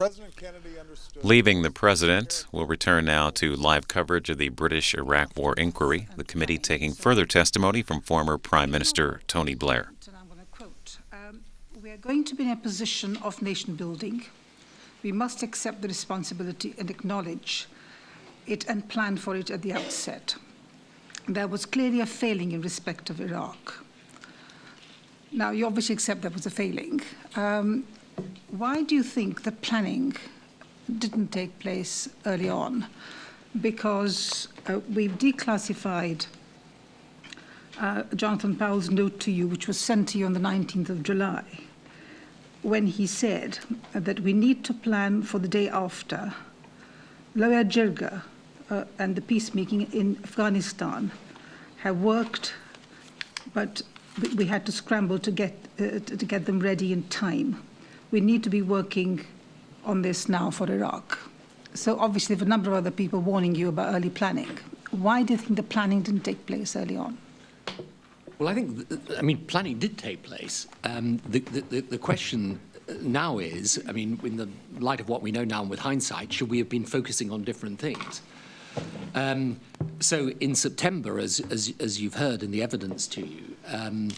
President Kennedy understood. Leaving the president, we'll return now to live coverage of the British-Iraq War inquiry, the committee taking further testimony from former Prime Minister Tony Blair. And I'm going to quote, "We are going to be in a position of nation building. We must accept the responsibility and acknowledge it and plan for it at the outset. There was clearly a failing in respect of Iraq." Now, you obviously accept there was a failing. Why do you think the planning didn't take place early on? Because we've declassified Jonathan Powell's note to you, which was sent to you on the 19th of July, when he said that we need to plan for the day after. Loya Jirga and the peacemaking in Afghanistan have worked, but we had to scramble to get them ready in time. We need to be working on this now for Iraq. So obviously there are a number of other people warning you about early planning. Why do you think the planning didn't take place early on? Well, I think, planning did take place. The question now is, in the light of what we know now and with hindsight, should we have been focusing on different things? So in September, as you've heard in the evidence to you,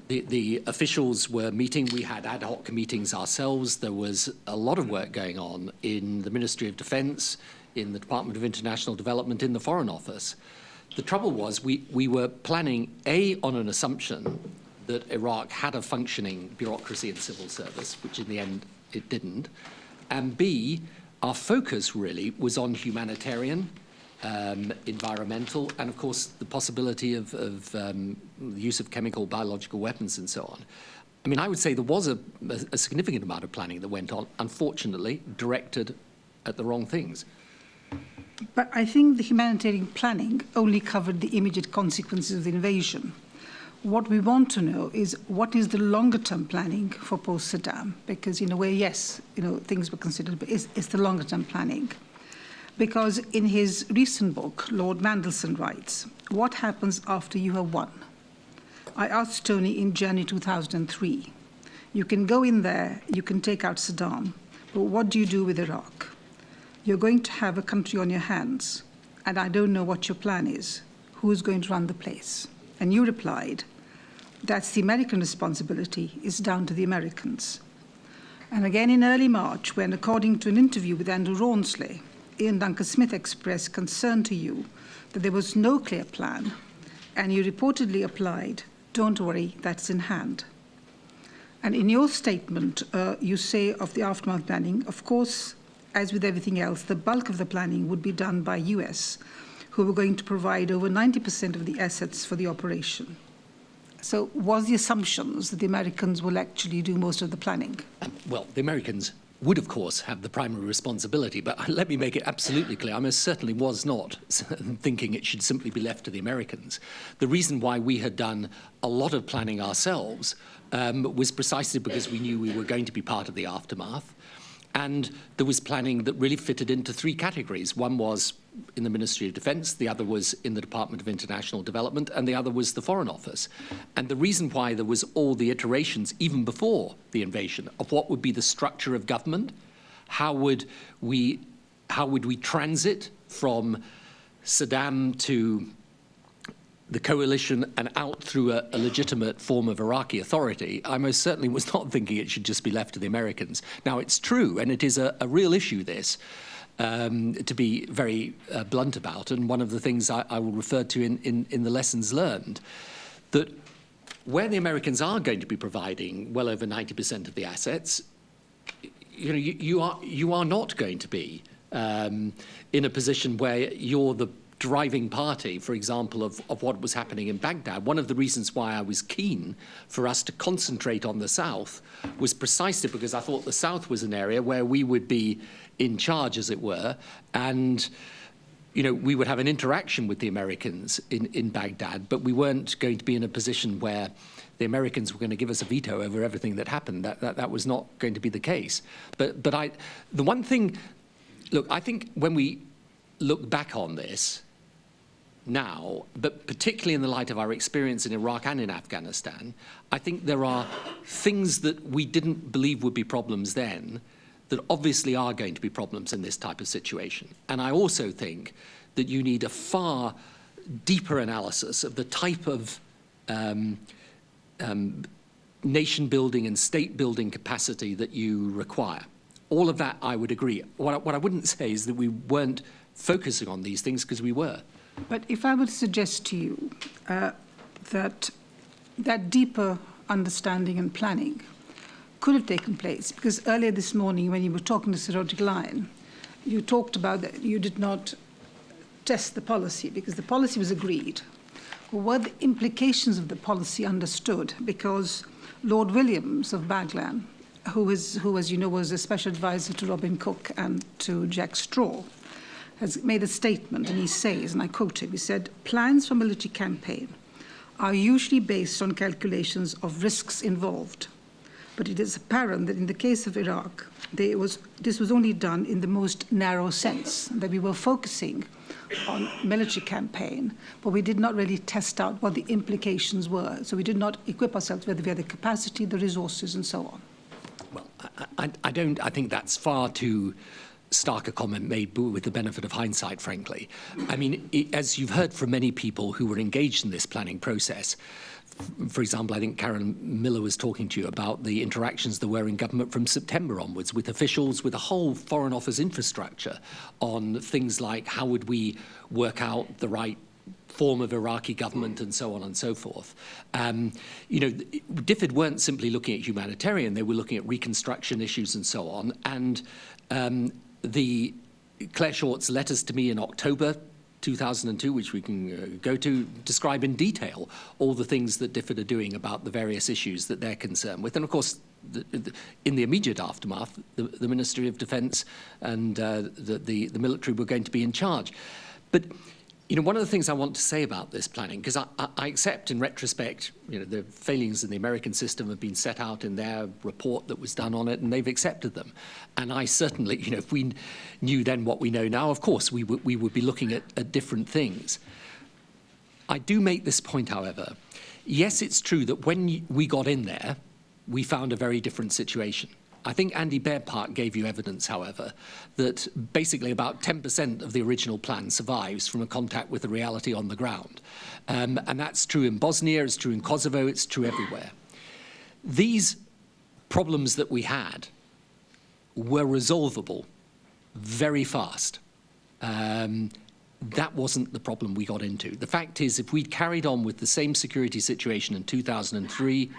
the officials were meeting. We had ad hoc meetings ourselves. There was a lot of work going on in the Ministry of Defence, in the Department of International Development, in the Foreign Office. The trouble was we were planning, A, on an assumption that Iraq had a functioning bureaucracy and civil service, which in the end it didn't, and B, our focus really was on humanitarian, environmental, and of course the possibility of the use of chemical, biological weapons and so on. I would say there was a significant amount of planning that went on, unfortunately directed at the wrong things. But I think the humanitarian planning only covered the immediate consequences of the invasion. What we want to know is what is the longer-term planning for post-Saddam? Because in a way, yes, things were considered, but it's the longer-term planning. Because in his recent book, Lord Mandelson writes, "What happens after you have won?" I asked Tony in January 2003, you can go in there, you can take out Saddam, but what do you do with Iraq? You're going to have a country on your hands, and I don't know what your plan is. Who's going to run the place? And you replied, that's the American responsibility. It's down to the Americans. And again in early March, when according to an interview with Andrew Rawnsley, Ian Duncan Smith expressed concern to you that there was no clear plan, and you reportedly applied, don't worry, that's in hand. And in your statement, you say of the aftermath planning, of course, as with everything else, the bulk of the planning would be done by US, who were going to provide over 90% of the assets for the operation. So was the assumptions that the Americans will actually do most of the planning? Well, the Americans would, of course, have the primary responsibility, but let me make it absolutely clear, I most certainly was not thinking it should simply be left to the Americans. The reason why we had done a lot of planning ourselves was precisely because we knew we were going to be part of the aftermath, and there was planning that really fitted into three categories. One was in the Ministry of Defence, the other was in the Department of International Development, and the other was the Foreign Office. And the reason why there was all the iterations, even before the invasion, of what would be the structure of government, how would we transit from Saddam to the coalition and out through a legitimate form of Iraqi authority, I most certainly was not thinking it should just be left to the Americans. Now, it's true, and it is a real issue, this, to be very blunt about, and one of the things I will refer to in the lessons learned, that where the Americans are going to be providing well over 90% of the assets, you are not going to be in a position where you're the driving party, for example, of what was happening in Baghdad. One of the reasons why I was keen for us to concentrate on the South was precisely because I thought the South was an area where we would be in charge, as it were, and we would have an interaction with the Americans in Baghdad, but we weren't going to be in a position where the Americans were going to give us a veto over everything that happened. That was not going to be the case. But the one thing, look, I think when we look back on this now, but particularly in the light of our experience in Iraq and in Afghanistan, I think there are things that we didn't believe would be problems then that obviously are going to be problems in this type of situation. And I also think that you need a far deeper analysis of the type of nation-building and state-building capacity that you require. All of that, I would agree. What I wouldn't say is that we weren't focusing on these things, because we were. But if I would suggest to you that deeper understanding and planning could have taken place, because earlier this morning when you were talking to Sir Roderick Lyon, you talked about that you did not test the policy because the policy was agreed. Were the implications of the policy understood? Because Lord Williams of Baglan, who, as you know, was a special advisor to Robin Cook and to Jack Straw, has made a statement, and he says, and I quote him, he said, "Plans for military campaign are usually based on calculations of risks involved. But it is apparent that in the case of Iraq, this was only done in the most narrow sense, that we were focusing on military campaign, but we did not really test out what the implications were. So we did not equip ourselves whether we had the capacity, the resources, and so on." Well, I think that's far too stark a comment made with the benefit of hindsight, frankly. I mean, as you've heard from many people who were engaged in this planning process, for example, I think Karen Miller was talking to you about the interactions there were in government from September onwards with officials, with the whole Foreign Office infrastructure on things like how would we work out the right form of Iraqi government and so on and so forth. You know, DFID weren't simply looking at humanitarian, they were looking at reconstruction issues and so on. And Claire Short's letters to me in October 2002, which we can go to, describe in detail all the things that DFID are doing about the various issues that they're concerned with. And of course, in the immediate aftermath, the Ministry of Defence and the military were going to be in charge. But you know, one of the things I want to say about this planning, because I accept in retrospect, you know, the failings in the American system have been set out in their report that was done on it, and they've accepted them. And I certainly, you know, if we knew then what we know now, of course, we would be looking at different things. I do make this point, however. Yes, it's true that when we got in there, we found a very different situation. I think Andy Bearpark gave you evidence, however, that basically about 10% of the original plan survives from a contact with the reality on the ground. And that's true in Bosnia, it's true in Kosovo, it's true everywhere. These problems that we had were resolvable very fast. That wasn't the problem we got into. The fact is, if we'd carried on with the same security situation in 2003,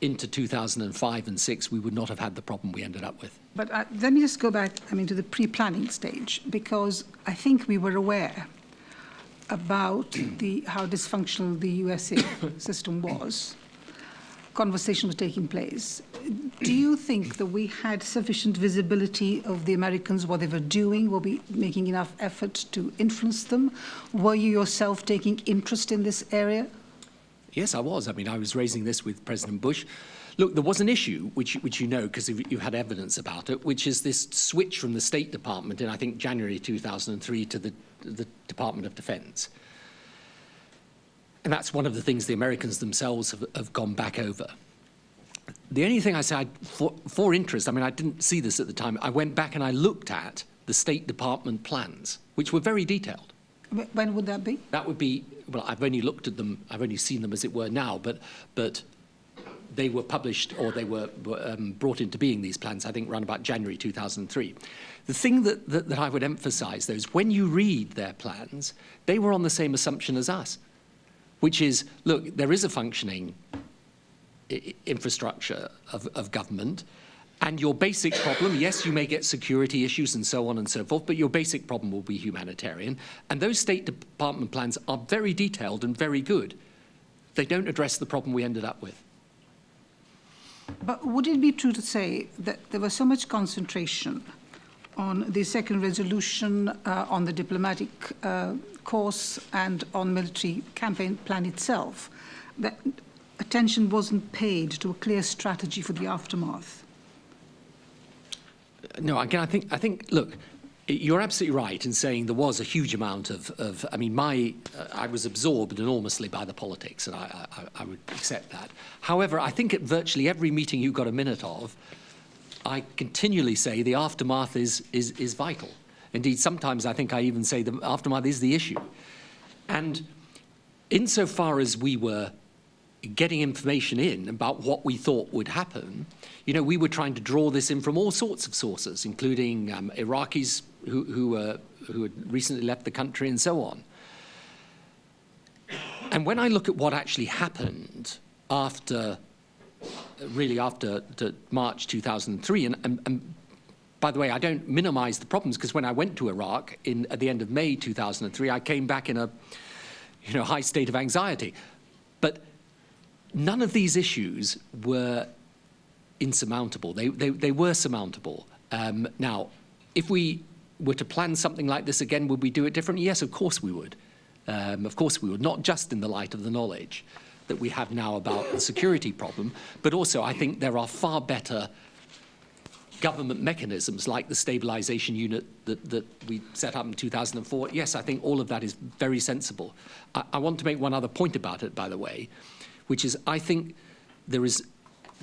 into 2005 and 6, we would not have had the problem we ended up with. But let me just go back, to the pre-planning stage, because I think we were aware about how dysfunctional the USA system was. Conversation was taking place. Do you think that we had sufficient visibility of the Americans, what they were doing? Were we making enough effort to influence them? Were you yourself taking interest in this area? Yes, I was. I was raising this with President Bush. Look, there was an issue, which you know, because you had evidence about it, which is this switch from the State Department in, I think, January 2003 to the Department of Defense. And that's one of the things the Americans themselves have gone back over. The only thing I said, for interest, I didn't see this at the time, I went back and I looked at the State Department plans, which were very detailed. When would that be? That would be, well, I've only looked at them, I've only seen them as it were now, but they were published, or they were brought into being, these plans, I think, around about January 2003. The thing that I would emphasize, though, is when you read their plans, they were on the same assumption as us, which is, look, there is a functioning infrastructure of government, and your basic problem, yes, you may get security issues and so on and so forth, but your basic problem will be humanitarian. And those State Department plans are very detailed and very good. They don't address the problem we ended up with. But would it be true to say that there was so much concentration on the second resolution, on the diplomatic course, and on military campaign plan itself, that attention wasn't paid to a clear strategy for the aftermath? No, again, I think, look, you're absolutely right in saying there was a huge amount of I was absorbed enormously by the politics, and I would accept that. However, I think at virtually every meeting you got a minute of, I continually say the aftermath is vital. Indeed, sometimes I think I even say the aftermath is the issue. And insofar as we were getting information in about what we thought would happen, you know, we were trying to draw this in from all sorts of sources, including Iraqis who had recently left the country and so on. And when I look at what actually happened after March 2003, and by the way, I don't minimize the problems, because when I went to Iraq at the end of May 2003, I came back in a high state of anxiety. But none of these issues were insurmountable. They were surmountable. Now, if we were to plan something like this again, would we do it differently? Yes, of course we would. Of course we would, not just in the light of the knowledge that we have now about the security problem, but also I think there are far better government mechanisms like the stabilization unit that we set up in 2004. Yes, I think all of that is very sensible. I want to make one other point about it, by the way, which is I think there is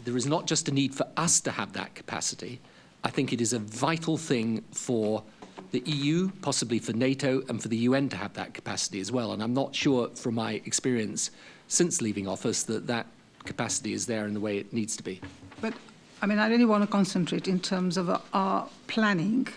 not just a need for us to have that capacity. I think it is a vital thing for the EU, possibly for NATO, and for the UN to have that capacity as well. And I'm not sure from my experience since leaving office that capacity is there in the way it needs to be. But I mean, I really want to concentrate in terms of our planning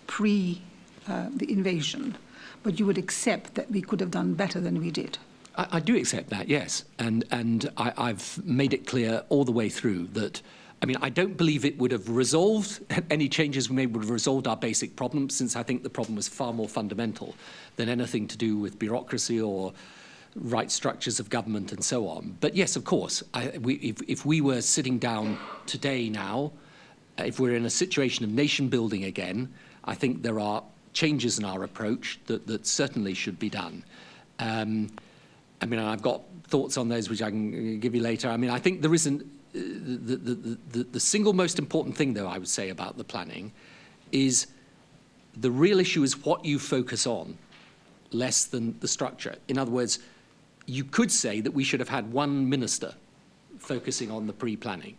pre the invasion, but you would accept that we could have done better than we did. I do accept that, yes, and I've made it clear all the way through that, I mean, I don't believe it would have resolved, any changes we made would have resolved our basic problems, since I think the problem was far more fundamental than anything to do with bureaucracy or right structures of government and so on. But yes, of course, if we were sitting down today now, if we're in a situation of nation building again, I think there are changes in our approach that certainly should be done. I mean, I've got thoughts on those which I can give you later. I mean, I think there isn't, the single most important thing, though, I would say about the planning is the real issue is what you focus on, less than the structure. In other words, you could say that we should have had one minister focusing on the pre-planning.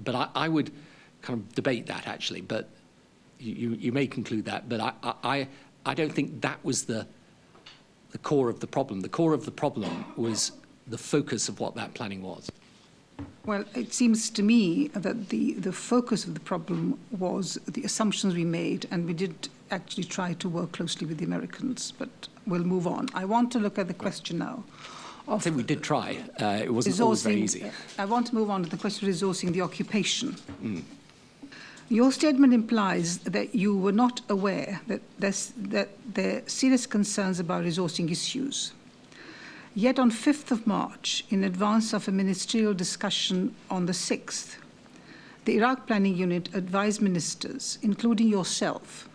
But I would kind of debate that, actually, but you may conclude that. But I don't think that was the core of the problem. The core of the problem was the focus of what that planning was. Well, it seems to me that the focus of the problem was the assumptions we made, and we did actually try to work closely with the Americans, but we'll move on. I want to look at the question now. I think we did try. It wasn't always very easy. I want to move on to the question of resourcing the occupation. Your statement implies that you were not aware that there are serious concerns about resourcing issues. Yet on 5th of March, in advance of a ministerial discussion on the 6th, the Iraq Planning Unit advised ministers, including yourself,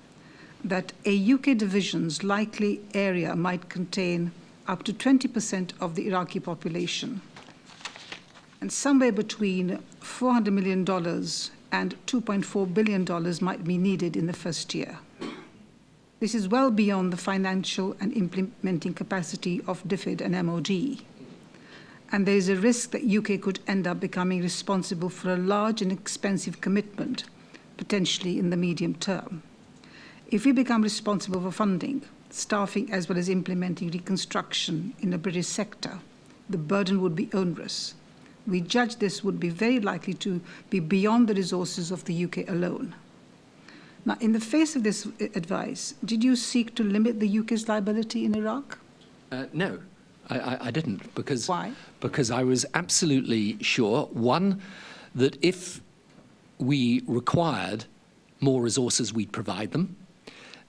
that a UK division's likely area might contain up to 20% of the Iraqi population, and somewhere between $400 million and $2.4 billion might be needed in the first year. This is well beyond the financial and implementing capacity of DFID and MOD. And there is a risk that UK could end up becoming responsible for a large and expensive commitment, potentially in the medium term. If we become responsible for funding, staffing, as well as implementing reconstruction in the British sector, the burden would be onerous. We judge this would be very likely to be beyond the resources of the UK alone. Now, in the face of this advice, did you seek to limit the UK's liability in Iraq? No, I didn't. Because, why? Because I was absolutely sure, one, that if we required more resources, we'd provide them.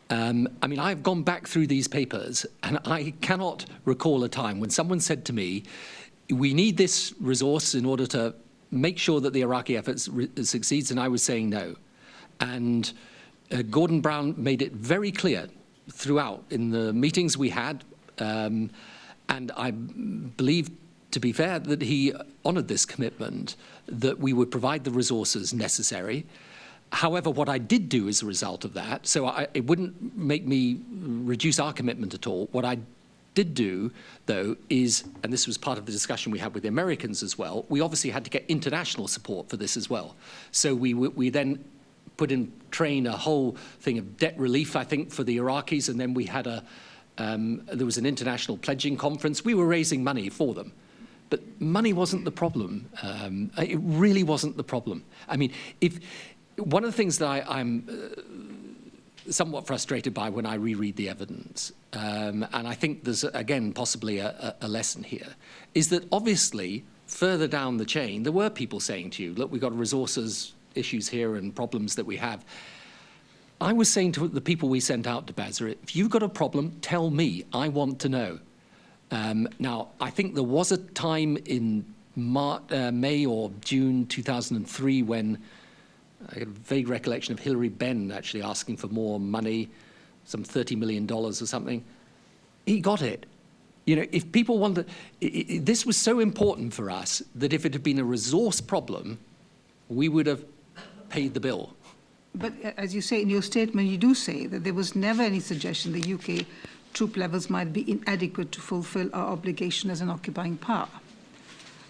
I mean, I've gone back through these papers, and I cannot recall a time when someone said to me, we need this resource in order to make sure that the Iraqi effort succeeds, and I was saying no. And Gordon Brown made it very clear throughout in the meetings we had, and I believe, to be fair, that he honoured this commitment, that we would provide the resources necessary. However, what I did do as a result of that, so it wouldn't make me reduce our commitment at all, what I did do, though, is, and this was part of the discussion we had with the Americans as well, we obviously had to get international support for this as well. So we then put in train a whole thing of debt relief, I think, for the Iraqis, and then we had there was an international pledging conference. We were raising money for them. But money wasn't the problem. It really wasn't the problem. I mean, one of the things that I'm somewhat frustrated by when I reread the evidence, and I think there's, again, possibly a lesson here, is that obviously further down the chain, there were people saying to you, look, we've got resources issues here and problems that we have. I was saying to the people we sent out to Basra, if you've got a problem, tell me. I want to know. Now, I think there was a time in May or June 2003 when I had a vague recollection of Hilary Benn actually asking for more money, some $30 million or something. He got it. You know, if people wanted, this was so important for us that if it had been a resource problem, we would have paid the bill. But as you say in your statement, you do say that there was never any suggestion the UK troop levels might be inadequate to fulfill our obligation as an occupying power.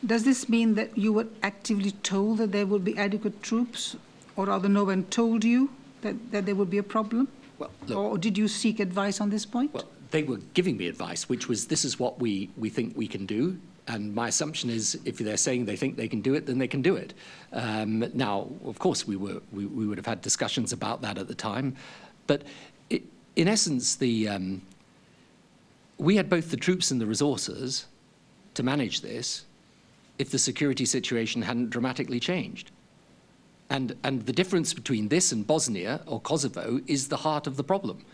Does this mean that you were actively told that there would be adequate troops, or rather no one told you that there would be a problem? Well, look, or did you seek advice on this point? Well, they were giving me advice, which was, this is what we think we can do. And my assumption is, if they're saying they think they can do it, then they can do it. Now, of course, we would have had discussions about that at the time. But in essence, we had both the troops and the resources to manage this if the security situation hadn't dramatically changed. And the difference between this and Bosnia or Kosovo is the heart of the problem.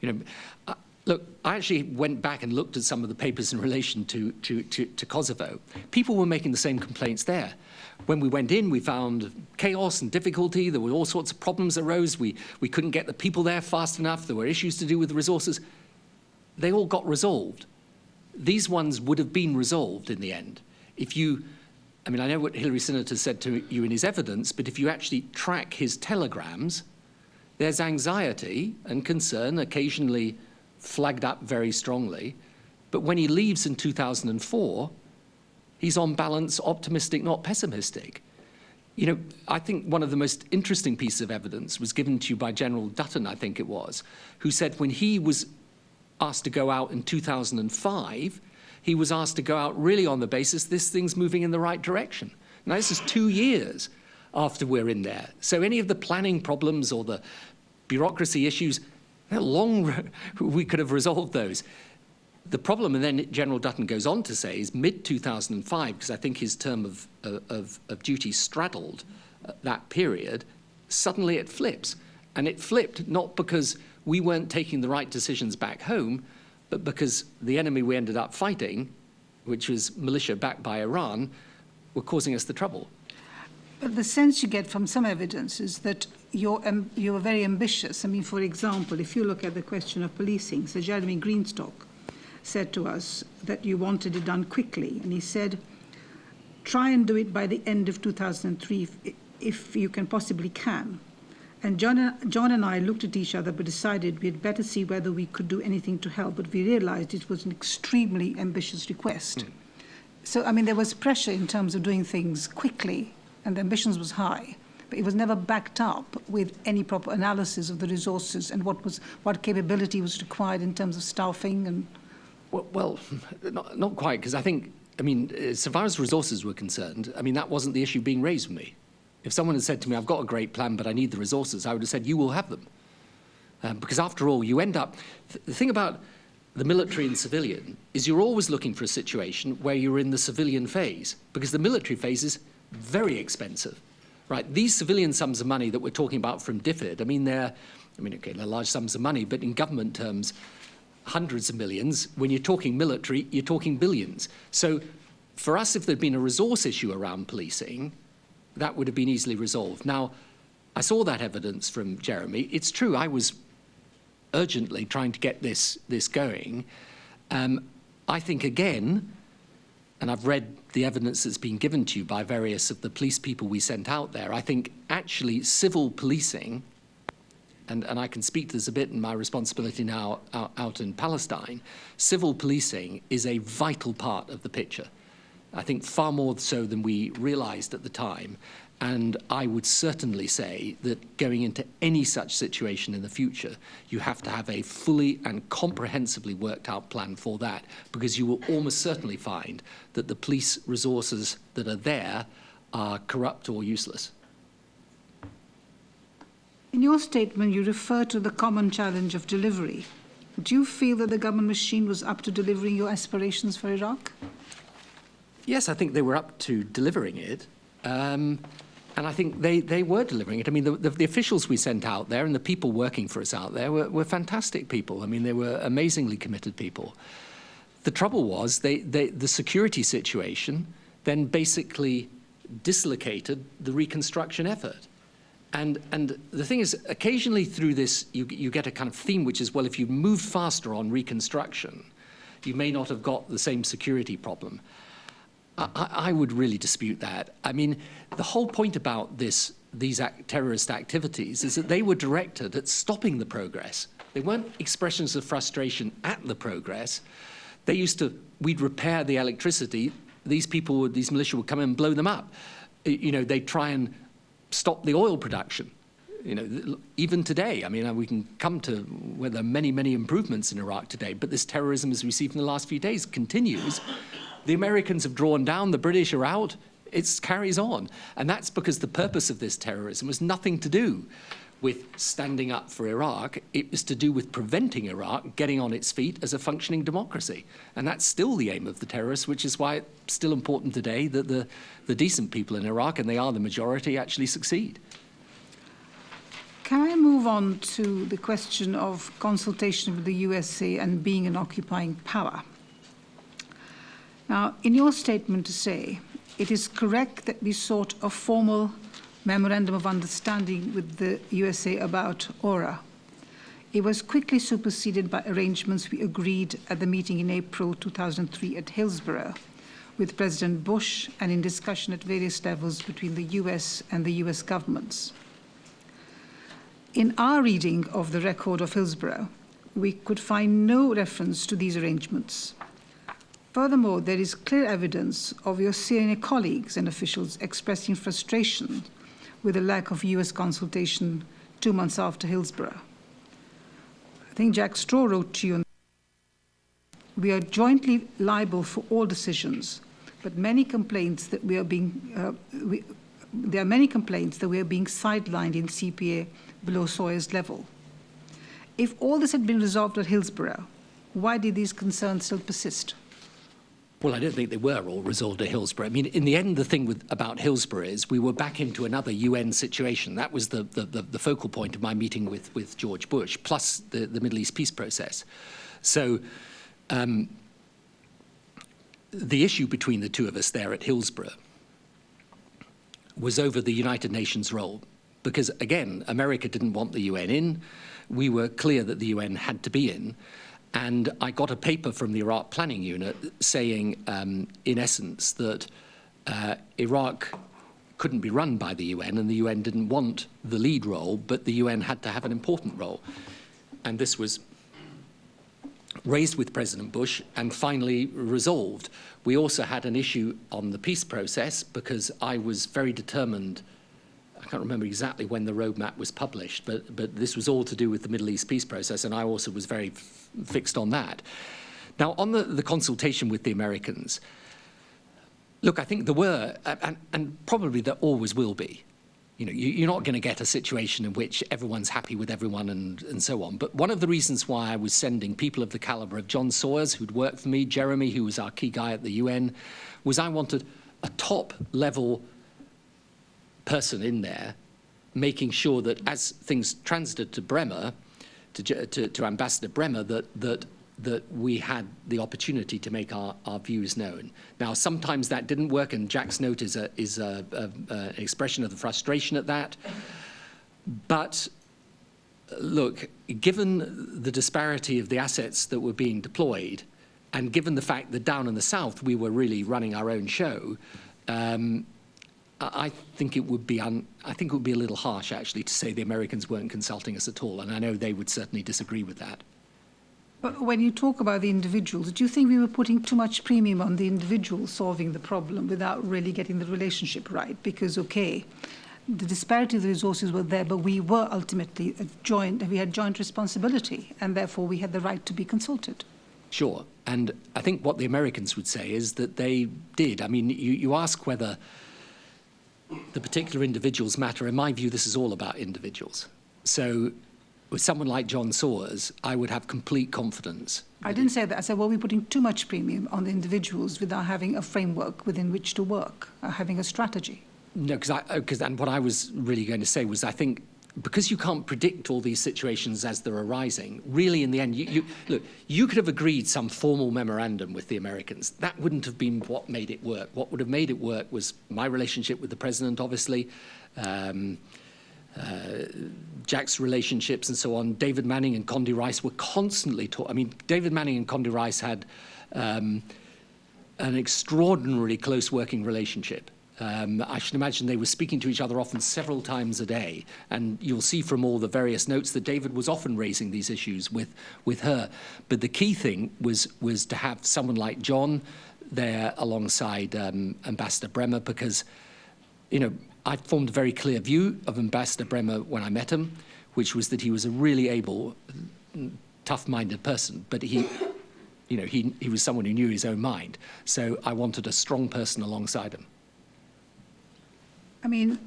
You know, look, I actually went back and looked at some of the papers in relation to Kosovo. People were making the same complaints there. When we went in, we found chaos and difficulty. There were all sorts of problems that arose. We couldn't get the people there fast enough. There were issues to do with the resources. They all got resolved. These ones would have been resolved in the end. If you, I mean, I know what Hilary Senator said to you in his evidence, but if you actually track his telegrams, there's anxiety and concern occasionally flagged up very strongly. But when he leaves in 2004, he's on balance optimistic, not pessimistic. You know, I think one of the most interesting pieces of evidence was given to you by General Dutton, I think it was, who said when he was asked to go out in 2005, he was asked to go out really on the basis this thing's moving in the right direction. Now, this is 2 years after we're in there. So any of the planning problems or the bureaucracy issues, we could have resolved those. The problem, and then General Dutton goes on to say, is mid-2005, because I think his term of duty straddled that period, suddenly it flips. And it flipped not because we weren't taking the right decisions back home, but because the enemy we ended up fighting, which was militia backed by Iran, were causing us the trouble. But the sense you get from some evidence is that you're very ambitious. I mean, for example, if you look at the question of policing, Sir Jeremy Greenstock said to us that you wanted it done quickly. And he said, try and do it by the end of 2003 if you can possibly can. And John and I looked at each other but decided we had better see whether we could do anything to help. But we realized it was an extremely ambitious request. So, I mean, there was pressure in terms of doing things quickly, and the ambitions was high. But it was never backed up with any proper analysis of the resources and what capability was required in terms of staffing and... Well, not quite, because I think, I mean, so far as resources were concerned, I mean, that wasn't the issue being raised with me. If someone had said to me, I've got a great plan, but I need the resources, I would have said, you will have them. Because after all, you end up... The thing about the military and civilian is you're always looking for a situation where you're in the civilian phase, because the military phase is very expensive, right? These civilian sums of money that we're talking about from DFID, okay, they're large sums of money, but in government terms, hundreds of millions. When you're talking military, you're talking billions. So for us, if there'd been a resource issue around policing, that would have been easily resolved. Now, I saw that evidence from Jeremy. It's true, I was urgently trying to get this going. I think, again, and I've read the evidence that's been given to you by various of the police people we sent out there, I think actually civil policing and I can speak to this a bit in my responsibility now out in Palestine, civil policing is a vital part of the picture. I think far more so than we realized at the time. And I would certainly say that going into any such situation in the future, you have to have a fully and comprehensively worked out plan for that, because you will almost certainly find that the police resources that are there are corrupt or useless. In your statement, you refer to the common challenge of delivery. Do you feel that the government machine was up to delivering your aspirations for Iraq? Yes, I think they were up to delivering it. And I think they were delivering it. I mean, the officials we sent out there and the people working for us out there were fantastic people. I mean, they were amazingly committed people. The trouble was the security situation then basically dislocated the reconstruction effort. And the thing is, occasionally through this, you get a kind of theme, which is, well, if you moved faster on reconstruction, you may not have got the same security problem. I would really dispute that. I mean, the whole point about these terrorist activities is that they were directed at stopping the progress. They weren't expressions of frustration at the progress. We'd repair the electricity. These militia would come in and blow them up. You know, they'd try and stop the oil production. You know, even today, I mean, we can come to where there are many, many improvements in Iraq today, but this terrorism as we've seen in the last few days continues. The Americans have drawn down, the British are out, it carries on. And that's because the purpose of this terrorism was nothing to do with standing up for Iraq. It was to do with preventing Iraq getting on its feet as a functioning democracy. And that's still the aim of the terrorists, which is why it's still important today that the decent people in Iraq, and they are the majority, actually succeed. Can I move on to the question of consultation with the USA and being an occupying power? Now, in your statement to say, it is correct that we sought a formal memorandum of understanding with the USA about ORA. It was quickly superseded by arrangements we agreed at the meeting in April 2003 at Hillsborough with President Bush and in discussion at various levels between the US and the US governments. In our reading of the record of Hillsborough, we could find no reference to these arrangements. Furthermore, there is clear evidence of your senior colleagues and officials expressing frustration with the lack of US consultation 2 months after Hillsborough. I think Jack Straw wrote to you, we are jointly liable for all decisions, but many complaints that there are many complaints that we are being sidelined in CPA below Sawyer's level. If all this had been resolved at Hillsborough, why did these concerns still persist? Well, I don't think they were all resolved at Hillsborough. I mean, in the end, the thing about Hillsborough is we were back into another UN situation. That was the focal point of my meeting with George Bush, plus the Middle East peace process. So the issue between the two of us there at Hillsborough was over the United Nations role. Because, again, America didn't want the UN in. We were clear that the UN had to be in. And I got a paper from the Iraq Planning Unit saying, in essence, that Iraq couldn't be run by the UN, and the UN didn't want the lead role, but the UN had to have an important role. And this was raised with President Bush and finally resolved. We also had an issue on the peace process because I was very determined. I can't remember exactly when the roadmap was published, but this was all to do with the Middle East peace process, and I also was very fixed on that. Now, on the consultation with the Americans, look, I think there were, and probably there always will be, you know, you're not going to get a situation in which everyone's happy with everyone and so on. But one of the reasons why I was sending people of the caliber of John Sawyers, who'd worked for me, Jeremy, who was our key guy at the UN, was I wanted a top-level person in there, making sure that as things transited to Bremer, to Ambassador Bremer, that we had the opportunity to make our views known. Now, sometimes that didn't work, and Jack's note is an expression of the frustration at that. But look, given the disparity of the assets that were being deployed, and given the fact that down in the south we were really running our own show, I think it would be I think it would be a little harsh, actually, to say the Americans weren't consulting us at all, and I know they would certainly disagree with that. But when you talk about the individuals, do you think we were putting too much premium on the individual solving the problem without really getting the relationship right? Because, okay, the disparity of the resources were there, but we were ultimately we had joint responsibility, and therefore we had the right to be consulted. Sure, and I think what the Americans would say is that they did. I mean, you ask whether the particular individuals matter. In my view, this is all about individuals. So with someone like John Sawers, I would have complete confidence. I didn't say that. I said, well, we're putting too much premium on the individuals without having a framework within which to work, having a strategy. No, because what I was really going to say was, I think, because you can't predict all these situations as they're arising, really in the end, look, you could have agreed some formal memorandum with the Americans. That wouldn't have been what made it work. What would have made it work was my relationship with the president, obviously, Jack's relationships and so on. David Manning and Condi Rice were constantly talking. I mean, David Manning and Condi Rice had an extraordinarily close working relationship. I should imagine they were speaking to each other often several times a day, and you'll see from all the various notes that David was often raising these issues with her. But the key thing was to have someone like John there alongside Ambassador Bremer, because, you know, I formed a very clear view of Ambassador Bremer when I met him, which was that he was a really able, tough-minded person, but he was someone who knew his own mind. So I wanted a strong person alongside him. I mean,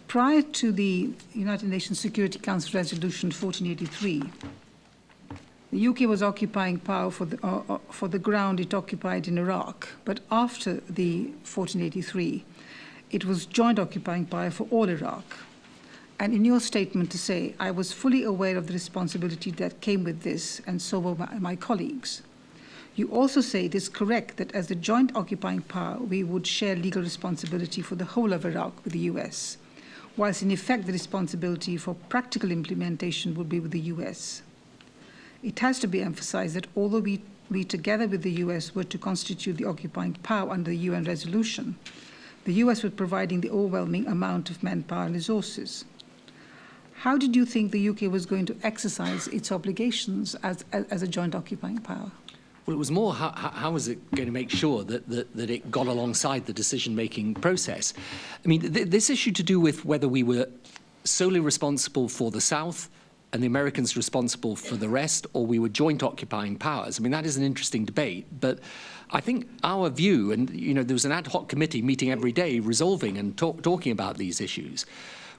prior to the United Nations Security Council Resolution 1483, the UK was occupying power for the ground it occupied in Iraq. But after the 1483, it was joint occupying power for all Iraq. And in your statement to say, I was fully aware of the responsibility that came with this, and so were my colleagues. You also say it is correct that as the joint occupying power, we would share legal responsibility for the whole of Iraq with the US, whilst in effect the responsibility for practical implementation would be with the US. It has to be emphasized that although we together with the US were to constitute the occupying power under the UN resolution, the US was providing the overwhelming amount of manpower and resources. How did you think the UK was going to exercise its obligations as a joint occupying power? Well, it was more how was it going to make sure that it got alongside the decision-making process. I mean, this issue to do with whether we were solely responsible for the South and the Americans responsible for the rest, or we were joint occupying powers. I mean, that is an interesting debate, but I think our view, and you know, there was an ad hoc committee meeting every day resolving and talking about these issues,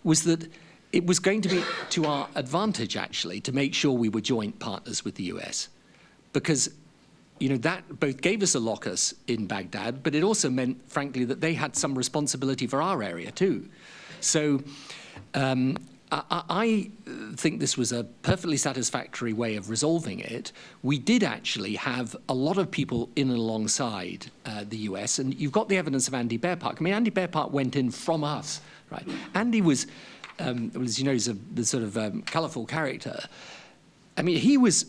was that it was going to be to our advantage, actually, to make sure we were joint partners with the US. Because, you know, that both gave us a locus in Baghdad, but it also meant, frankly, that they had some responsibility for our area, too. So I think this was a perfectly satisfactory way of resolving it. We did actually have a lot of people in and alongside the US, and you've got the evidence of Andy Bearpark. I mean, Andy Bearpark went in from us, right? Andy was, as you know, he's the sort of colourful character. I mean, he was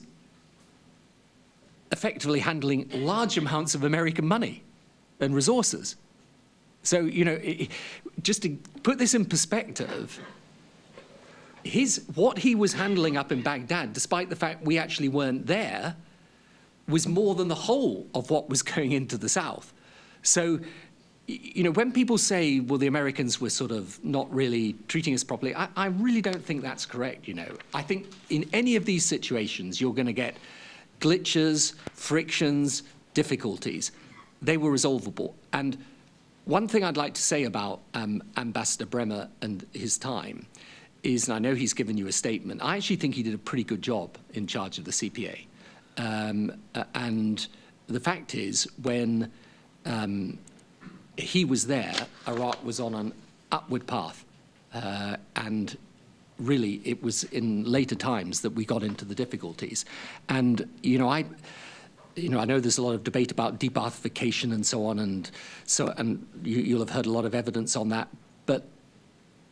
effectively handling large amounts of American money and resources. So, you know, just to put this in perspective, what he was handling up in Baghdad, despite the fact we actually weren't there, was more than the whole of what was going into the South. So, you know, when people say, well, the Americans were sort of not really treating us properly, I really don't think that's correct, you know. I think in any of these situations, you're going to get glitches, frictions, difficulties. They were resolvable. And one thing I'd like to say about Ambassador Bremer and his time is, and I know he's given you a statement, I actually think he did a pretty good job in charge of the CPA. And the fact is, when he was there, Iraq was on an upward path. And really, it was in later times that we got into the difficulties. And, you know, I know there's a lot of debate about debathification and so on, and you'll have heard a lot of evidence on that. But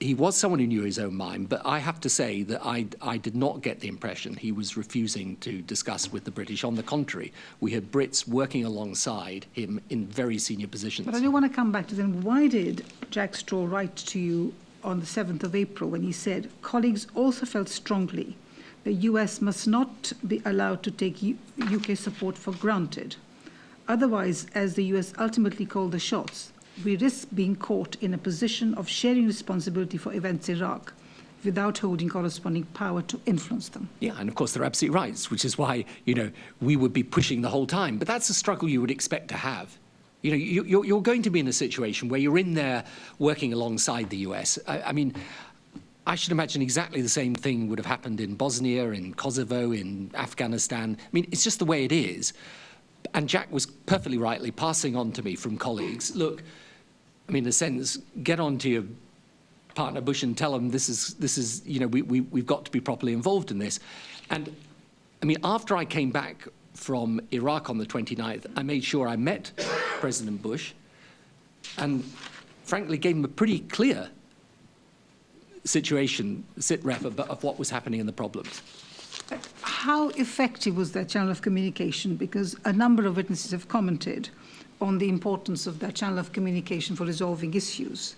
he was someone who knew his own mind, but I have to say that I did not get the impression he was refusing to discuss with the British. On the contrary, we had Brits working alongside him in very senior positions. But I do want to come back to then. Why did Jack Straw write to you on the 7th of April when he said, colleagues also felt strongly the US must not be allowed to take UK support for granted. Otherwise, as the US ultimately called the shots, we risk being caught in a position of sharing responsibility for events in Iraq without holding corresponding power to influence them. Yeah, and of course they're absolutely right, which is why, you know, we would be pushing the whole time. But that's a struggle you would expect to have. You know, you're going to be in a situation where you're in there working alongside the US. I mean, I should imagine exactly the same thing would have happened in Bosnia, in Kosovo, in Afghanistan. I mean, it's just the way it is. And Jack was perfectly rightly passing on to me from colleagues, look, I mean, in a sense, get on to your partner Bush and tell them this is you know, we've got to be properly involved in this. And, I mean, after I came back from Iraq on the 29th, I made sure I met President Bush and, frankly, gave him a pretty clear situation, sit-rep, of what was happening and the problems. How effective was that channel of communication? Because a number of witnesses have commented on the importance of that channel of communication for resolving issues.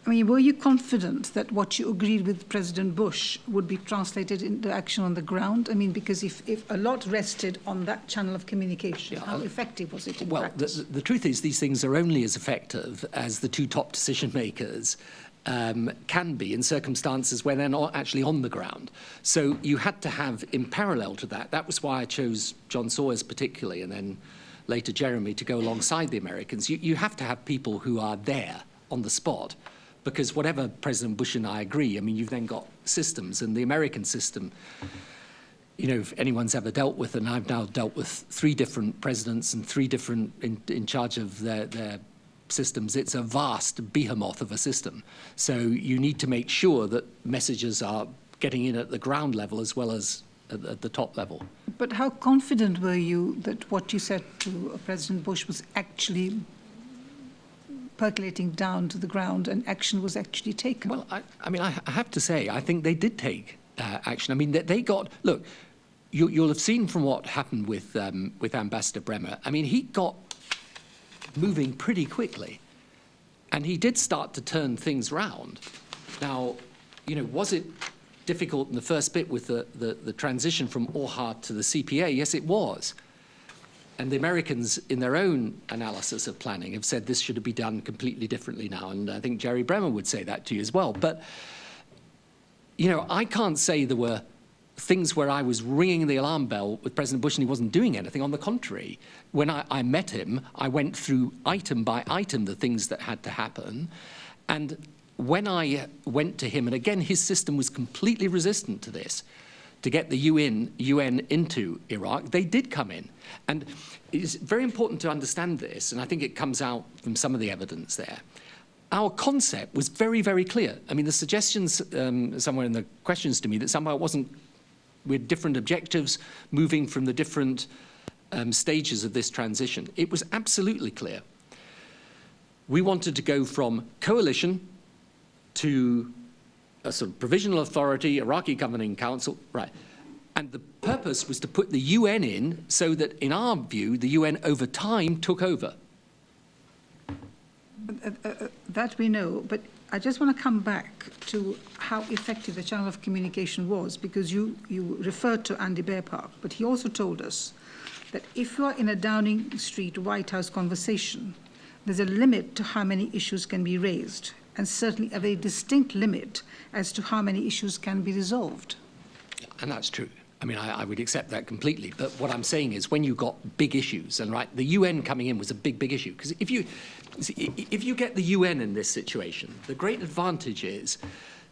I mean, were you confident that what you agreed with President Bush would be translated into action on the ground? I mean, because if a lot rested on that channel of communication, how effective was it in practice? The truth is these things are only as effective as the two top decision makers can be in circumstances where they're not actually on the ground. So you had to have, in parallel to that, that was why I chose John Sawyers particularly, and then later Jeremy, to go alongside the Americans. You have to have people who are there on the spot, because whatever President Bush and I agree, I mean, you've then got systems, and the American system, you know, if anyone's ever dealt with, and I've now dealt with 3 different presidents and 3 different in charge of their systems, it's a vast behemoth of a system. So you need to make sure that messages are getting in at the ground level as well as at the top level. But how confident were you that what you said to President Bush was actually percolating down to the ground and action was actually taken? Well, I mean, I have to say, I think they did take action. I mean, they got, look, you'll have seen from what happened with Ambassador Bremer. I mean, he got moving pretty quickly, and he did start to turn things round. Now, you know, was it difficult in the first bit with the transition from OHA to the CPA? Yes, it was. And the Americans, in their own analysis of planning, have said this should be done completely differently now, and I think Jerry Bremer would say that to you as well. But, you know, I can't say there were things where I was ringing the alarm bell with President Bush and he wasn't doing anything. On the contrary, when I met him, I went through item by item the things that had to happen. And when I went to him, and again, his system was completely resistant to this, to get the UN into Iraq, they did come in. And it's very important to understand this, and I think it comes out from some of the evidence there. Our concept was very, very clear. I mean, the suggestions somewhere in the questions to me that somehow it wasn't, with different objectives moving from the different stages of this transition. It was absolutely clear. We wanted to go from coalition to a sort of provisional authority, Iraqi Governing Council, right. And the purpose was to put the UN in so that, in our view, the UN over time took over. That we know, but I just want to come back to how effective the channel of communication was, because you referred to Andy Bear Park, but he also told us that if you are in a Downing Street White House conversation, there's a limit to how many issues can be raised, and certainly a very distinct limit as to how many issues can be resolved. And that's true. I mean, I would accept that completely. But what I'm saying is when you got big issues, and right, the UN coming in was a big, big issue. Because if you get the UN in this situation, the great advantage is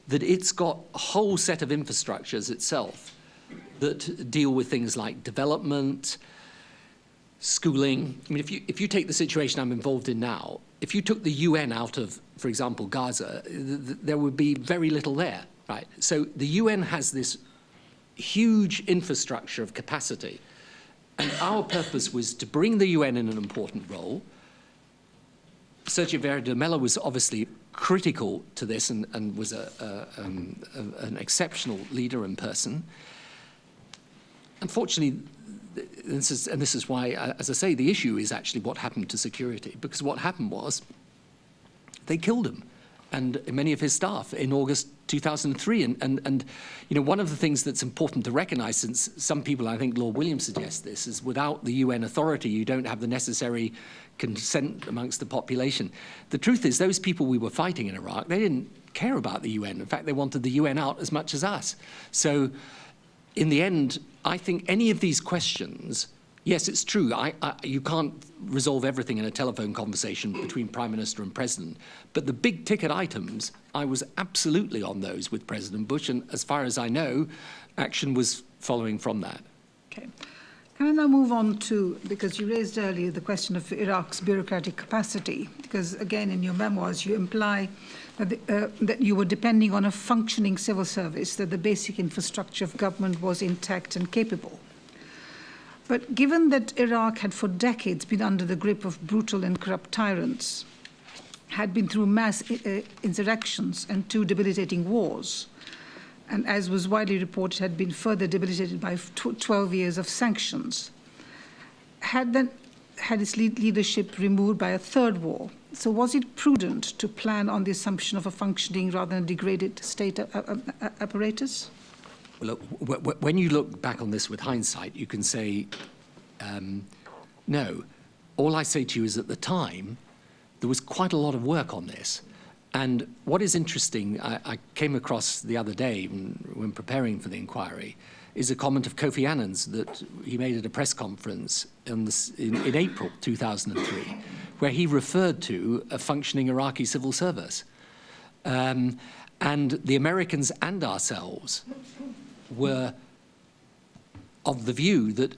that it's got a whole set of infrastructures itself that deal with things like development, schooling. I mean, if you take the situation I'm involved in now, if you took the UN out of, for example, Gaza, there would be very little there, right? So the UN has this huge infrastructure of capacity. And our purpose was to bring the UN in an important role. Sergio Vieira de Mello was obviously critical to this and was an exceptional leader and person. Unfortunately, this is why, as I say, the issue is actually what happened to security, because what happened was they killed him and many of his staff in August 2003. And you know, one of the things that's important to recognize, since some people, I think Lord Williams suggests this, is without the UN authority, you don't have the necessary consent amongst the population. The truth is, those people we were fighting in Iraq, they didn't care about the UN. In fact, they wanted the UN out as much as us. So in the end, I think any of these questions, yes, it's true, you can't resolve everything in a telephone conversation between Prime Minister and President, but the big ticket items, I was absolutely on those with President Bush, and as far as I know, action was following from that. Okay. Can I now move on to, because you raised earlier the question of Iraq's bureaucratic capacity, because again in your memoirs you imply that you were depending on a functioning civil service, that the basic infrastructure of government was intact and capable. But given that Iraq had for decades been under the grip of brutal and corrupt tyrants, had been through mass insurrections and 2 debilitating wars, and as was widely reported, had been further debilitated by 12 years of sanctions, had its leadership removed by a 3rd war. So was it prudent to plan on the assumption of a functioning rather than a degraded state apparatus? Well, look, when you look back on this with hindsight, you can say, no. All I say to you is at the time, there was quite a lot of work on this. And what is interesting, I came across the other day when preparing for the inquiry, is a comment of Kofi Annan's that he made at a press conference in April 2003, where he referred to a functioning Iraqi civil service. And the Americans and ourselves were of the view that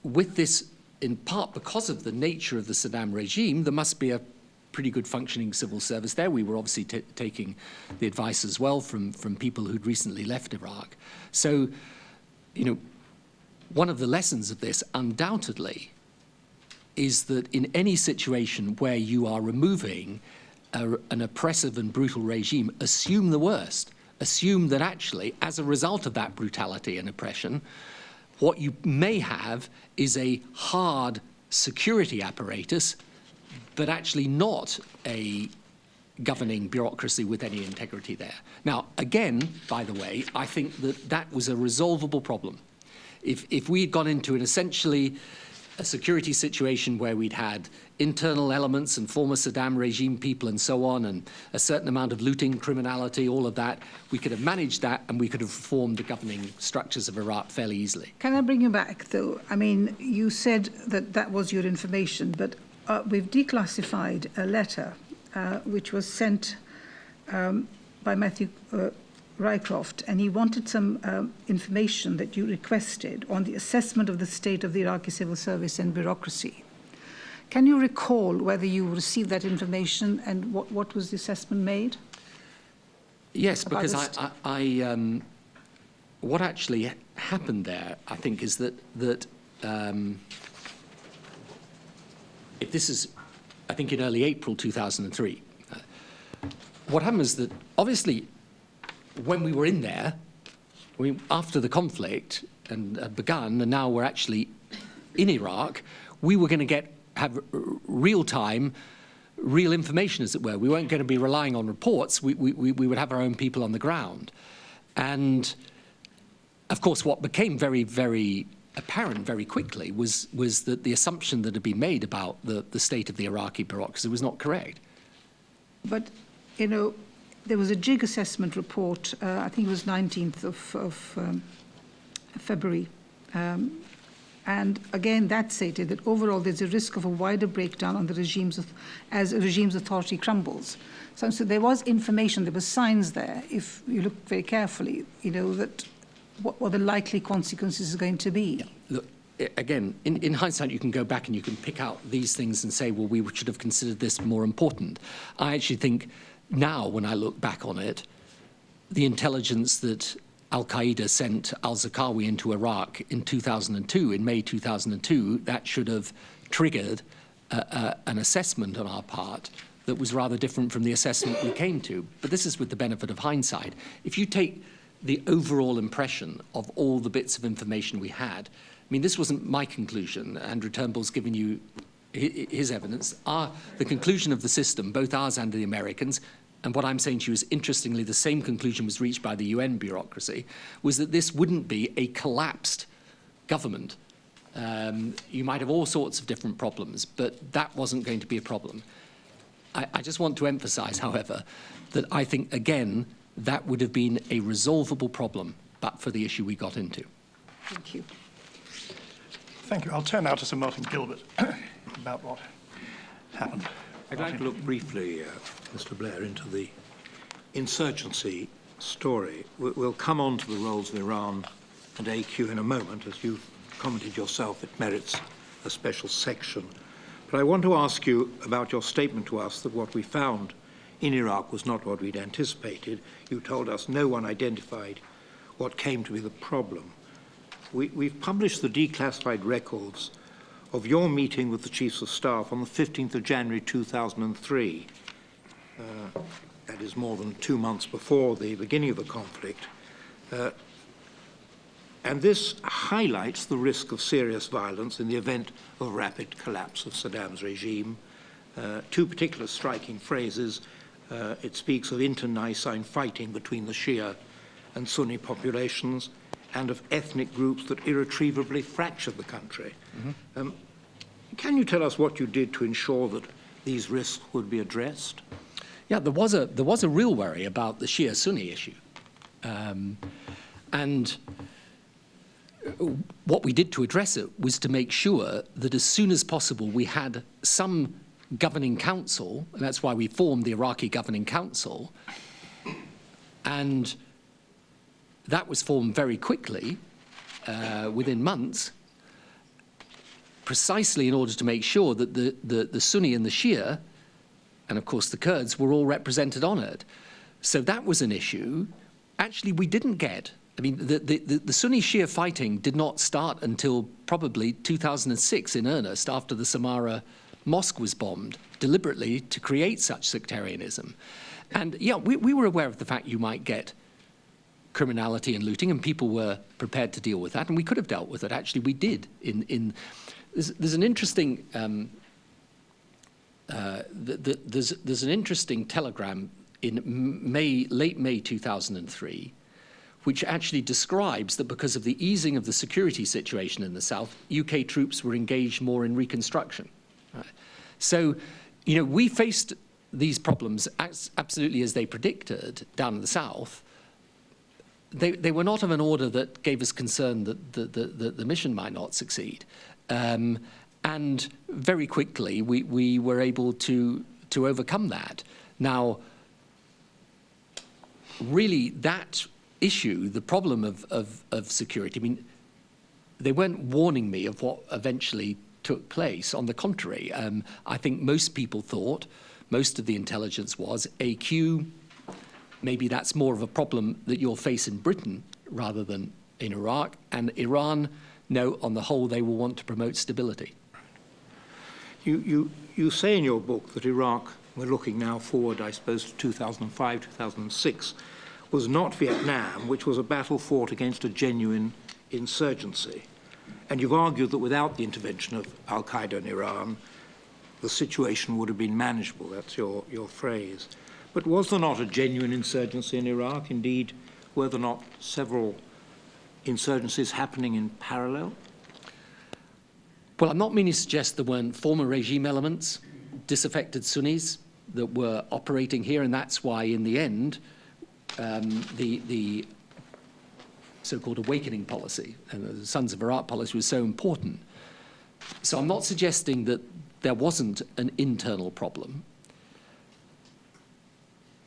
with this, in part because of the nature of the Saddam regime, there must be a pretty good functioning civil service there. We were obviously taking the advice as well from people who'd recently left Iraq. So, you know, one of the lessons of this undoubtedly is that in any situation where you are removing an oppressive and brutal regime, assume the worst. Assume that actually, as a result of that brutality and oppression, what you may have is a hard security apparatus, but actually not a governing bureaucracy with any integrity there. Now, again, by the way, I think that that was a resolvable problem. If we had gone into an essentially a security situation where we'd had internal elements and former Saddam regime people and so on, and a certain amount of looting, criminality, all of that, we could have managed that and we could have reformed the governing structures of Iraq fairly easily. Can I bring you back, though? I mean, you said that that was your information, but we've declassified a letter which was sent by Matthew Rycroft, and he wanted some information that you requested on the assessment of the state of the Iraqi civil service and bureaucracy. Can you recall whether you received that information and what was the assessment made? Yes, because what actually happened there, I think, is that if this is, I think, in early April 2003, what happened is that obviously when we were in there, after the conflict had begun, and now we're actually in Iraq, we were going to have real-time, real information, as it were. We weren't going to be relying on reports. We would have our own people on the ground. And, of course, what became very, very apparent very quickly was that the assumption that had been made about the state of the Iraqi bureaucracy was not correct. But, you know, there was a JIG assessment report, I think it was 19th of February, and again that stated that overall there's a risk of a wider breakdown on the as a regime's authority crumbles. So there was information, there were signs there, if you look very carefully, you know, that what the likely consequences are going to be. Yeah. Look, again, in hindsight, you can go back and you can pick out these things and say, well, we should have considered this more important. I actually think now, when I look back on it, the intelligence that al-Qaeda sent al-Zarqawi into Iraq in 2002, in May 2002, that should have triggered an assessment on our part that was rather different from the assessment we came to. But this is with the benefit of hindsight. If you take the overall impression of all the bits of information we had, I mean, this wasn't my conclusion. Andrew Turnbull's given you his evidence. The conclusion of the system, both ours and the Americans, and what I'm saying to you is, interestingly, the same conclusion was reached by the UN bureaucracy, was that this wouldn't be a collapsed government. You might have all sorts of different problems, but that wasn't going to be a problem. I just want to emphasize, however, that I think, again, that would have been a resolvable problem, but for the issue we got into. Thank you. Thank you. I'll turn now to Sir Martin Gilbert about what happened. I'd like to look briefly, Mr. Blair, into the insurgency story. We'll come on to the roles of Iran and AQ in a moment. As you've commented yourself, it merits a special section. But I want to ask you about your statement to us that what we found in Iraq was not what we'd anticipated. You told us no one identified what came to be the problem. We've published the declassified records of your meeting with the Chiefs of Staff on the 15th of January 2003. That is more than 2 months before the beginning of the conflict. And this highlights the risk of serious violence in the event of a rapid collapse of Saddam's regime. 2 particular striking phrases. It speaks of internecine fighting between the Shia and Sunni populations, and of ethnic groups that irretrievably fractured the country. Mm-hmm. Can you tell us what you did to ensure that these risks would be addressed? Yeah, there was a real worry about the Shia-Sunni issue. And what we did to address it was to make sure that as soon as possible we had some governing council, and that's why we formed the Iraqi Governing Council, and that was formed very quickly, within months, precisely in order to make sure that the Sunni and the Shia, and of course the Kurds, were all represented on it. So that was an issue. Actually, we didn't get, I mean, the Sunni-Shia fighting did not start until probably 2006 in earnest, after the Samarra mosque was bombed, deliberately to create such sectarianism. And yeah, we were aware of the fact you might get criminality and looting, and people were prepared to deal with that, and we could have dealt with it. Actually, we did. There's an interesting there's an interesting telegram in late May 2003, which actually describes that because of the easing of the security situation in the south, UK troops were engaged more in reconstruction. Right. So, you know, we faced these problems absolutely as they predicted down in the south. They were not of an order that gave us concern that the mission might not succeed. And very quickly, we were able to overcome that. Now, really, that issue, the problem of security, I mean, they weren't warning me of what eventually took place. On the contrary, I think most people thought, most of the intelligence was, AQ, maybe that's more of a problem that you'll face in Britain rather than in Iraq. And Iran, no, on the whole, they will want to promote stability. You say in your book that Iraq, we're looking now forward, I suppose, to 2005, 2006, was not Vietnam, which was a battle fought against a genuine insurgency. And you've argued that without the intervention of al-Qaeda in Iran, the situation would have been manageable. That's your phrase. But was there not a genuine insurgency in Iraq? Indeed, were there not several insurgencies happening in parallel? Well, I'm not meaning to suggest there weren't former regime elements, disaffected Sunnis that were operating here, and that's why, in the end, the so-called awakening policy and the Sons of Iraq policy was so important. So I'm not suggesting that there wasn't an internal problem.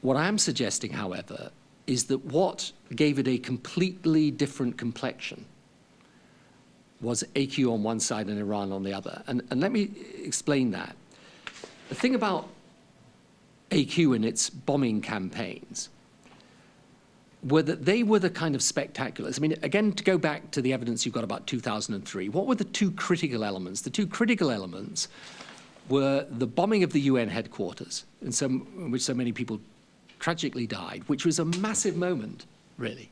What I am suggesting, however, is that what gave it a completely different complexion was AQ on one side and Iran on the other. And let me explain that. The thing about AQ and its bombing campaigns were that they were the kind of spectaculars. I mean, again, to go back to the evidence you've got about 2003, what were the two critical elements? The two critical elements were the bombing of the UN headquarters, in which so many people tragically died, which was a massive moment, really.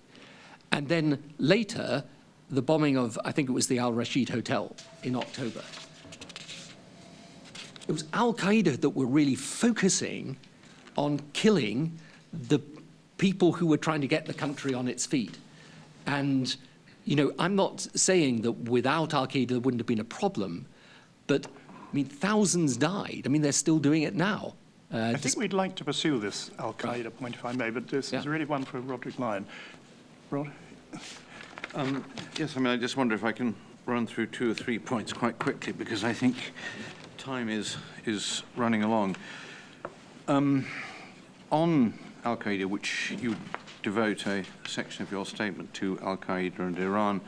And then later, the bombing of, I think it was the Al Rashid Hotel in October. It was Al-Qaeda that were really focusing on killing the people who were trying to get the country on its feet. And, you know, I'm not saying that without Al-Qaeda there wouldn't have been a problem, but, I mean, thousands died. I mean, they're still doing it now. I think we'd like to pursue this Al-Qaeda point, if I may, but this is really one for Roderick Lyon. Rod? Yes, I mean, I just wonder if I can run through 2 or 3 points quite quickly, because I think time is running along. On Al-Qaeda, which you devote a section of your statement to Al-Qaeda and Iran,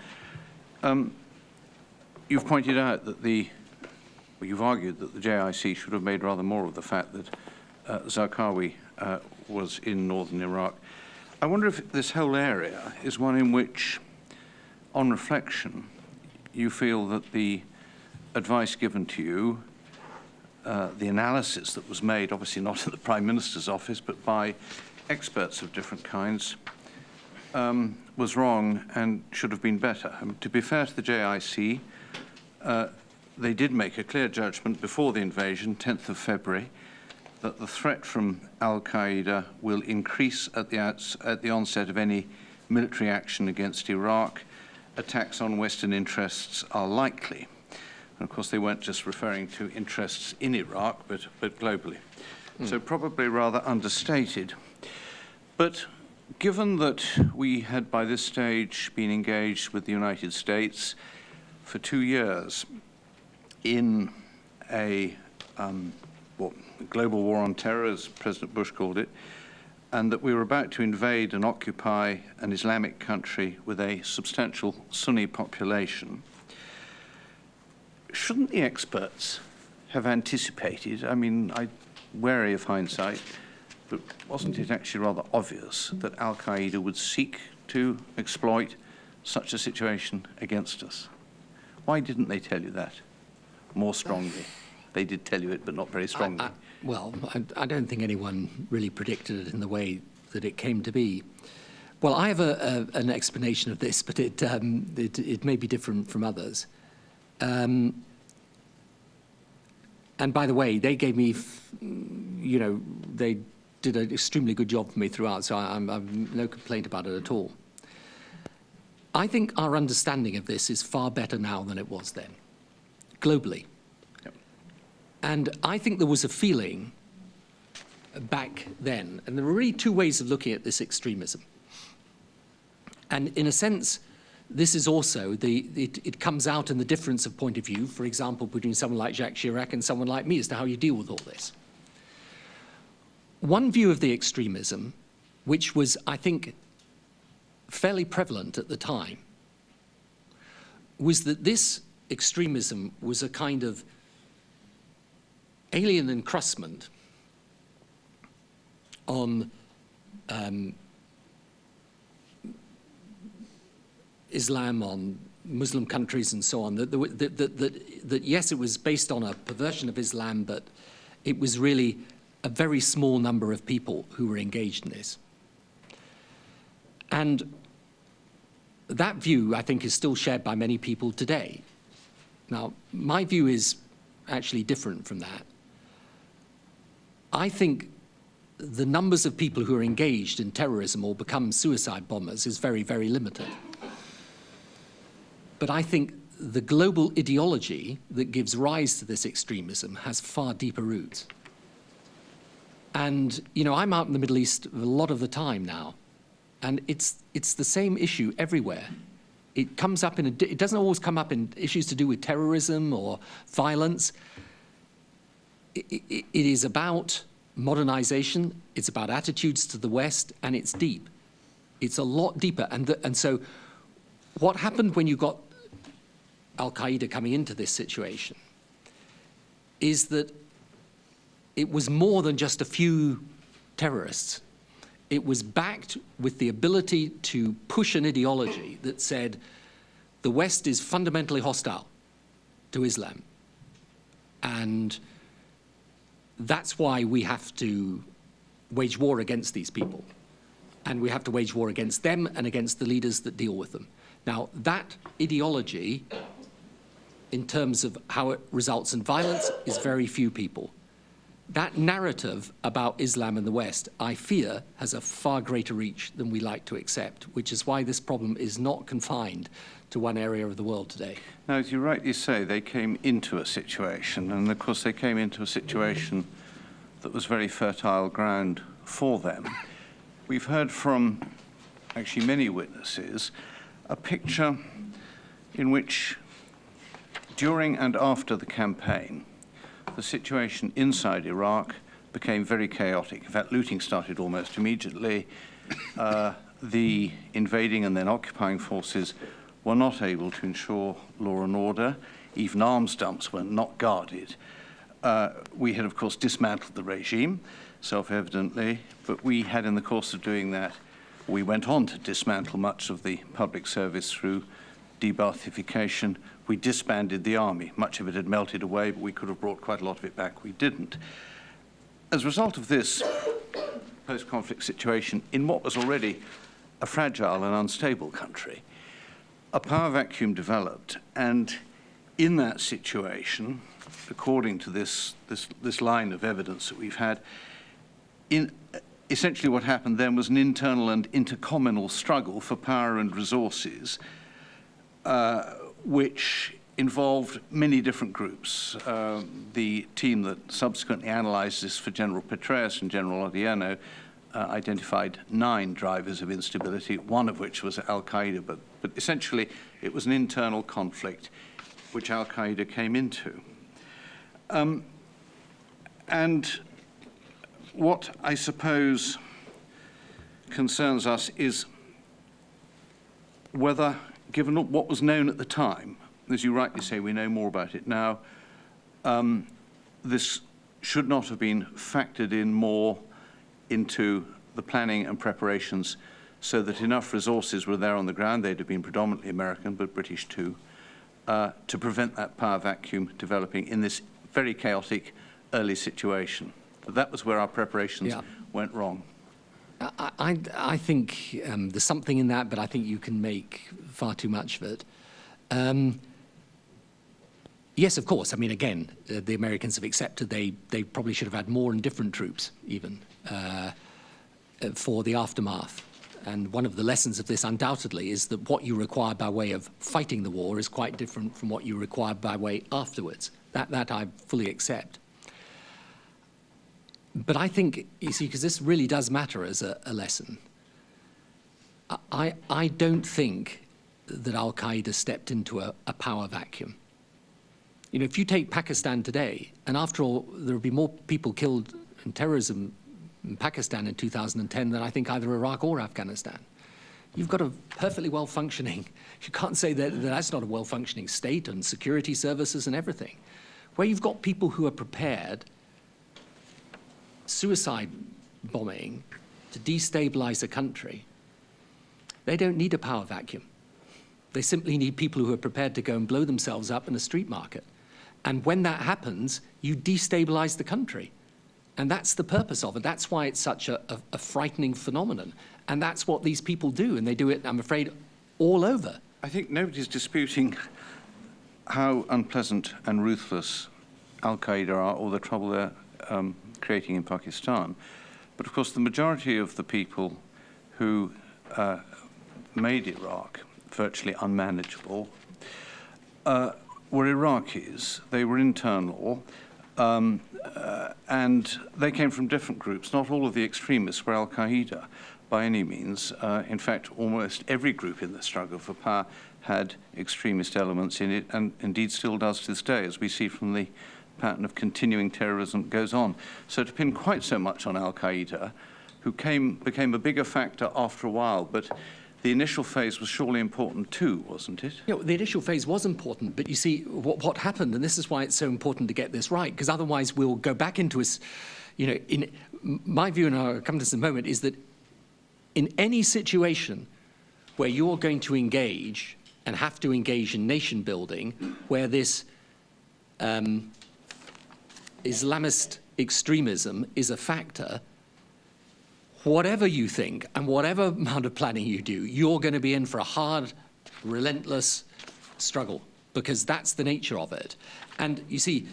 you've pointed out that you've argued that the JIC should have made rather more of the fact that Zarqawi was in northern Iraq. I wonder if this whole area is one in which, on reflection, you feel that the advice given to you, the analysis that was made, obviously not in the Prime Minister's office, but by experts of different kinds, was wrong and should have been better. To be fair to the JIC, they did make a clear judgment before the invasion, 10th of February, that the threat from Al-Qaeda will increase at the onset of any military action against Iraq. Attacks on Western interests are likely. And of course, they weren't just referring to interests in Iraq, but globally. So probably rather understated. But given that we had by this stage been engaged with the United States for 2 years in a global war on terror, as President Bush called it, and that we were about to invade and occupy an Islamic country with a substantial Sunni population, shouldn't the experts have anticipated, I mean, I'm wary of hindsight, but wasn't it actually rather obvious that Al-Qaeda would seek to exploit such a situation against us? Why didn't they tell you that more strongly? They did tell you it, but not very strongly. I don't think anyone really predicted it in the way that it came to be. Well, I have an explanation of this, but it may be different from others. And by the way, they gave me, you know, they did an extremely good job for me throughout, so I've no complaint about it at all. I think our understanding of this is far better now than it was then, globally. And I think there was a feeling back then, and there were really 2 ways of looking at this extremism. And in a sense, this is also, it comes out in the difference of point of view, for example, between someone like Jacques Chirac and someone like me as to how you deal with all this. One view of the extremism, which was, I think, fairly prevalent at the time, was that this extremism was a kind of alien encrustment on Islam, on Muslim countries and so on, that yes, it was based on a perversion of Islam, but it was really a very small number of people who were engaged in this. And that view, I think, is still shared by many people today. Now, my view is actually different from that. I think the numbers of people who are engaged in terrorism or become suicide bombers is very, very limited. But I think the global ideology that gives rise to this extremism has far deeper roots. And, you know, I'm out in the Middle East a lot of the time now, and it's the same issue everywhere. It comes up it doesn't always come up in issues to do with terrorism or violence. It is about modernization, it's about attitudes to the West, and it's deep. It's a lot deeper. And so what happened when you got Al-Qaeda coming into this situation is that it was more than just a few terrorists. It was backed with the ability to push an ideology that said the West is fundamentally hostile to Islam. And That's why we have to wage war against these people. And we have to wage war against them and against the leaders that deal with them. Now, that ideology, in terms of how it results in violence, is very few people. That narrative about Islam in the West, I fear, has a far greater reach than we like to accept, which is why this problem is not confined to one area of the world today. Now, as you rightly say, they came into a situation, and of course they came into a situation that was very fertile ground for them. We've heard from actually many witnesses a picture in which, during and after the campaign, the situation inside Iraq became very chaotic. In fact, looting started almost immediately. The invading and then occupying forces were not able to ensure law and order. Even arms dumps were not guarded. We had, of course, dismantled the regime, self-evidently, but we had, in the course of doing that, we went on to dismantle much of the public service through de-Baathification. We disbanded the army. Much of it had melted away, but we could have brought quite a lot of it back. We didn't. As a result of this post-conflict situation, in what was already a fragile and unstable country, a power vacuum developed, and in that situation, according to this line of evidence that we've had, essentially what happened then was an internal and intercommunal struggle for power and resources, which involved many different groups. The team that subsequently analyzed this for General Petraeus and General Odierno identified 9 drivers of instability, one of which was Al-Qaeda, but essentially it was an internal conflict which Al-Qaeda came into. And what I suppose concerns us is whether, given what was known at the time, as you rightly say, we know more about it now, this should not have been factored in more into the planning and preparations so that enough resources were there on the ground. They'd have been predominantly American, but British too, to prevent that power vacuum developing in this very chaotic early situation. That was where our preparations went wrong. I think there's something in that, but I think you can make far too much of it. Yes, of course. I mean, again, the Americans have accepted they probably should have had more and different troops, even, for the aftermath. And one of the lessons of this, undoubtedly, is that what you require by way of fighting the war is quite different from what you require by way afterwards. That I fully accept. But I think, you see, because this really does matter as a lesson, I don't think that Al-Qaeda stepped into a power vacuum. You know, if you take Pakistan today, and after all, there will be more people killed in terrorism in Pakistan in 2010 than I think either Iraq or Afghanistan. You've got a perfectly well-functioning, you can't say that that's not a well-functioning state and security services and everything, where you've got people who are prepared, suicide bombing, to destabilize a country. They don't need a power vacuum. They simply need people who are prepared to go and blow themselves up in a street market. And when that happens, you destabilize the country. And that's the purpose of it. That's why it's such a frightening phenomenon. And that's what these people do. And they do it, I'm afraid, all over. I think nobody's disputing how unpleasant and ruthless Al-Qaeda are, or the trouble they're creating in Pakistan. But of course, the majority of the people who made Iraq virtually unmanageable were Iraqis. They were internal, and they came from different groups. Not all of the extremists were Al-Qaeda by any means. In fact, almost every group in the struggle for power had extremist elements in it, and indeed still does to this day, as we see from the pattern of continuing terrorism that goes on. So to pin quite so much on Al-Qaeda, who became a bigger factor after a while, but the initial phase was surely important too, wasn't it? You know, the initial phase was important, but you see, what happened, and this is why it's so important to get this right, because otherwise we'll go back into us, you know, in my view, and I'll come to this in a moment, is that in any situation where you're going to engage and have to engage in nation building, where this Islamist extremism is a factor, whatever you think and whatever amount of planning you do, you're going to be in for a hard, relentless struggle, because that's the nature of it. And you see,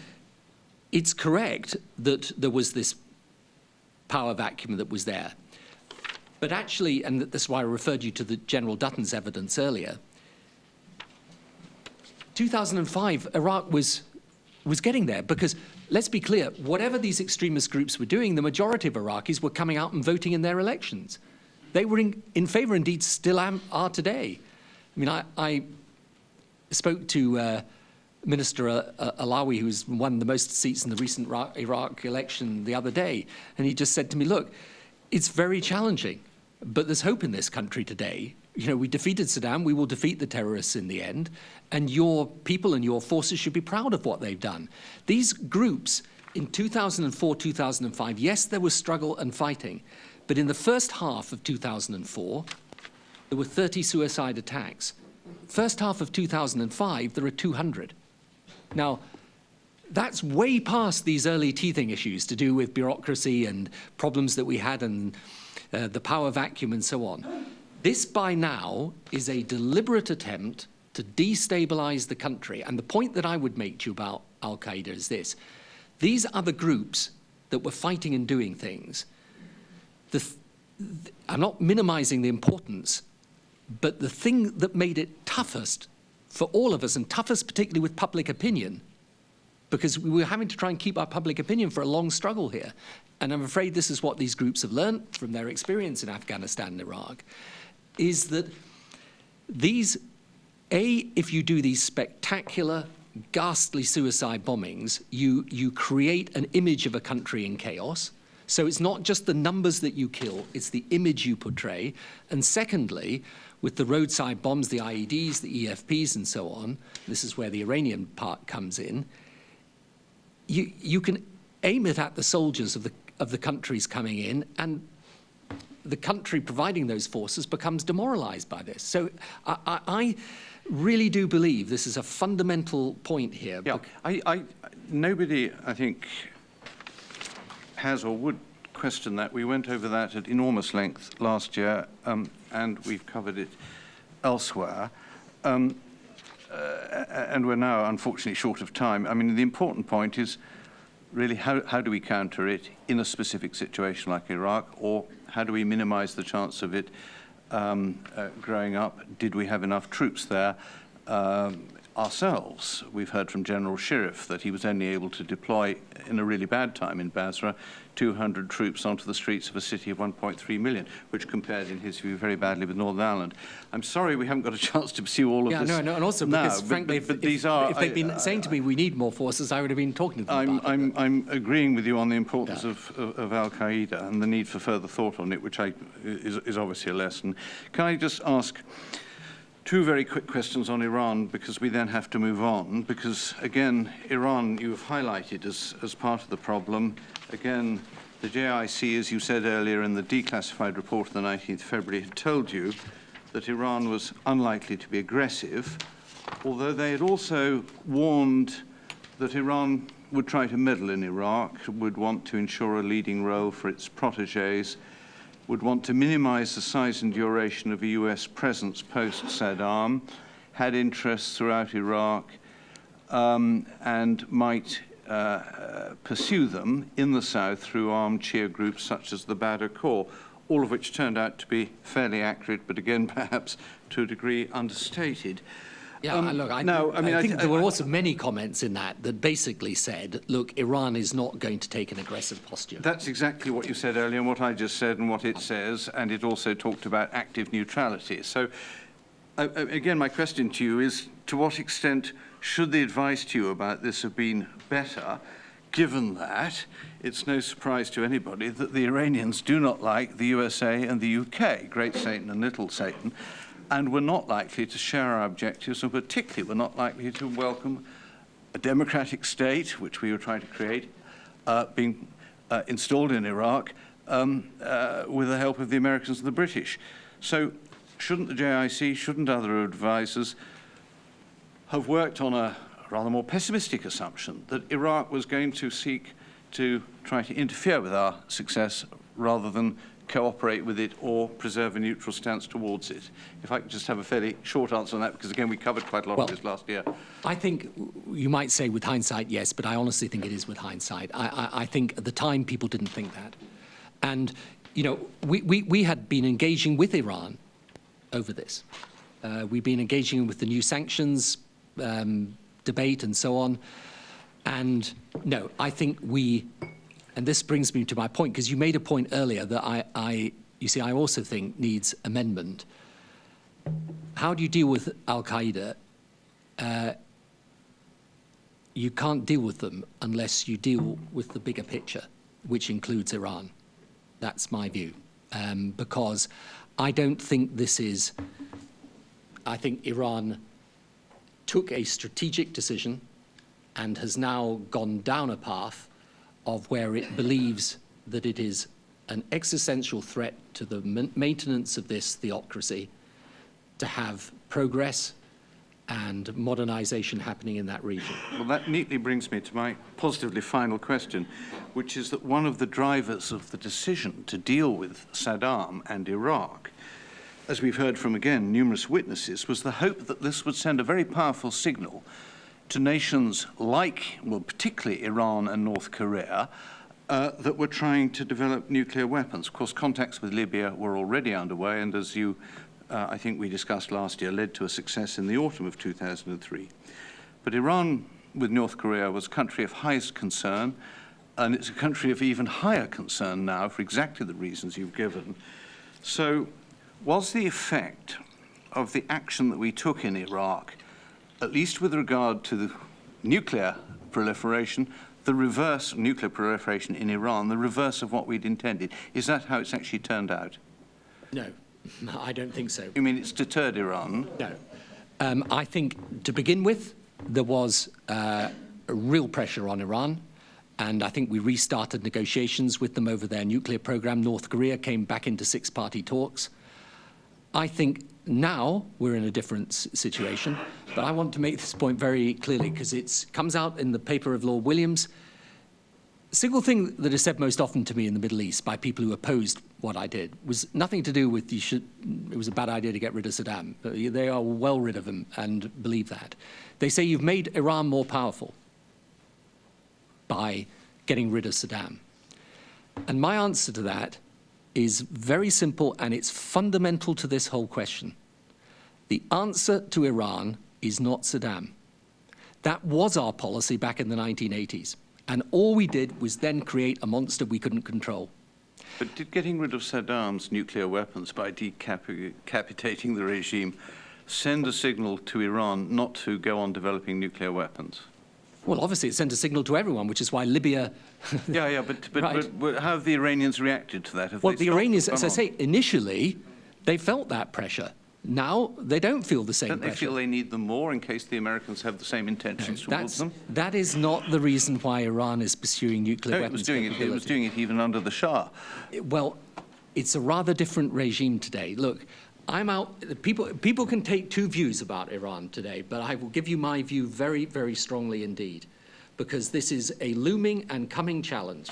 it's correct that there was this power vacuum that was there. But actually, and that's why I referred you to the General Dutton's evidence earlier, 2005, Iraq was getting there, because let's be clear, whatever these extremist groups were doing, the majority of Iraqis were coming out and voting in their elections. They were in favor, indeed still are today. I mean, I spoke to Minister Alawi, who's won the most seats in the recent Iraq election the other day, and he just said to me, look, it's very challenging, but there's hope in this country today. You know, we defeated Saddam, we will defeat the terrorists in the end, and your people and your forces should be proud of what they've done. These groups in 2004, 2005, yes, there was struggle and fighting, but in the first half of 2004, there were 30 suicide attacks. First half of 2005, there are 200. Now, that's way past these early teething issues to do with bureaucracy and problems that we had and the power vacuum and so on. This, by now, is a deliberate attempt to destabilize the country. And the point that I would make to you about Al-Qaeda is this. These other groups that were fighting and doing things, I'm not minimizing the importance, but the thing that made it toughest for all of us, and toughest particularly with public opinion, because we were having to try and keep our public opinion for a long struggle here. And I'm afraid this is what these groups have learned from their experience in Afghanistan and Iraq, is that these, if you do these spectacular, ghastly suicide bombings, you create an image of a country in chaos. So it's not just the numbers that you kill, it's the image you portray. And secondly, with the roadside bombs, the IEDs, the EFPs, and so on, this is where the Iranian part comes in, you can aim it at the soldiers of the countries coming in, and the country providing those forces becomes demoralized by this. So I really do believe this is a fundamental point here. Yeah, nobody, I think, has or would question that. We went over that at enormous length last year, and we've covered it elsewhere. And we're now, unfortunately, short of time. I mean, the important point is really how do we counter it in a specific situation like Iraq, or how do we minimize the chance of it growing up? Did we have enough troops there ourselves? We've heard from General Shirif that he was only able to deploy, in a really bad time in Basra, 200 troops onto the streets of a city of 1.3 million, which compared, in his view, very badly with Northern Ireland. I'm sorry we haven't got a chance to pursue all of this. Yeah, no, and also because, frankly, if they'd been saying to me we need more forces, I would have been talking to them about it. I'm agreeing with you on the importance of Al-Qaeda and the need for further thought on it, which is obviously a lesson. Can I just ask two very quick questions on Iran, because we then have to move on, because, again, Iran you've highlighted as part of the problem. Again, the JIC, as you said earlier in the declassified report of the 19th February, had told you that Iran was unlikely to be aggressive, although they had also warned that Iran would try to meddle in Iraq, would want to ensure a leading role for its protégés, would want to minimize the size and duration of a US presence post-Saddam, had interests throughout Iraq, and might pursue them in the south through armed Shia groups such as the Badr Corps, all of which turned out to be fairly accurate, but again, perhaps to a degree understated. Yeah, look, I think there were also many comments in that basically said, look, Iran is not going to take an aggressive posture. That's exactly what you said earlier and what I just said and what it says, and it also talked about active neutrality. So, again, my question to you is, to what extent should the advice to you about this have been better, given that it's no surprise to anybody that the Iranians do not like the USA and the UK, Great Satan and Little Satan, and were not likely to share our objectives, and particularly were not likely to welcome a democratic state, which we were trying to create, being installed in Iraq with the help of the Americans and the British. So shouldn't the JIC, shouldn't other advisors have worked on a rather more pessimistic assumption that Iraq was going to seek to try to interfere with our success rather than cooperate with it or preserve a neutral stance towards it? If I could just have a fairly short answer on that, because again, we covered quite a lot of this last year. I think you might say with hindsight, yes, but I honestly think it is with hindsight. I think at the time people didn't think that. And, you know, we had been engaging with Iran over this. We've been engaging with the new sanctions debate and so on. And no, I think and this brings me to my point, because you made a point earlier that you see, I also think needs amendment. How do you deal with Al-Qaeda? You can't deal with them unless you deal with the bigger picture, which includes Iran. That's my view. Because I don't think I think Iran took a strategic decision and has now gone down a path of where it believes that it is an existential threat to the maintenance of this theocracy to have progress and modernization happening in that region. Well, that neatly brings me to my positively final question, which is that one of the drivers of the decision to deal with Saddam and Iraq, as we've heard from, again, numerous witnesses, was the hope that this would send a very powerful signal to nations like, well, particularly Iran and North Korea, that were trying to develop nuclear weapons. Of course, contacts with Libya were already underway, and as you, I think we discussed last year, led to a success in the autumn of 2003. But Iran with North Korea was a country of highest concern, and it's a country of even higher concern now for exactly the reasons you've given. So, was the effect of the action that we took in Iraq, at least with regard to the nuclear proliferation, the reverse, nuclear proliferation in Iran, the reverse of what we'd intended? Is that how it's actually turned out? No, I don't think so. You mean it's deterred Iran? No. I think, to begin with, there was a real pressure on Iran, and I think we restarted negotiations with them over their nuclear program. North Korea came back into six-party talks. I think now we're in a different situation, but I want to make this point very clearly because it comes out in the paper of Lord Williams. The single thing that is said most often to me in the Middle East by people who opposed what I did was nothing to do with it was a bad idea to get rid of Saddam. They are well rid of him and believe that. They say you've made Iran more powerful by getting rid of Saddam. And my answer to that is very simple, and it's fundamental to this whole question. The answer to Iran is not Saddam. That was our policy back in the 1980s. And all we did was then create a monster we couldn't control. But did getting rid of Saddam's nuclear weapons by decapitating the regime send a signal to Iran not to go on developing nuclear weapons? Well, obviously it sent a signal to everyone, which is why Libya... but right. how have the Iranians reacted to that? Well, the Iranians, as I say, initially, they felt that pressure. Now, they don't feel the same pressure. Don't they feel they need them more in case the Americans have the same intentions towards them? That is not the reason why Iran is pursuing nuclear weapons capability. It was doing it even under the Shah. Well, it's a rather different regime today. Look, I'm out. People can take two views about Iran today, but I will give you my view very, very strongly indeed, because this is a looming and coming challenge.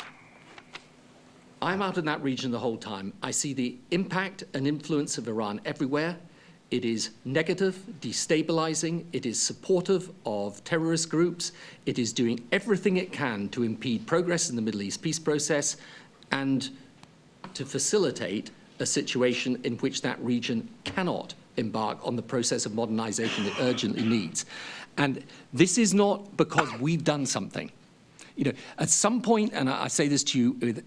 I'm out in that region the whole time. I see the impact and influence of Iran everywhere. It is negative, destabilizing. It is supportive of terrorist groups. It is doing everything it can to impede progress in the Middle East peace process and to facilitate a situation in which that region cannot embark on the process of modernization it urgently needs. And this is not because we've done something. You know, at some point, and I say this to you with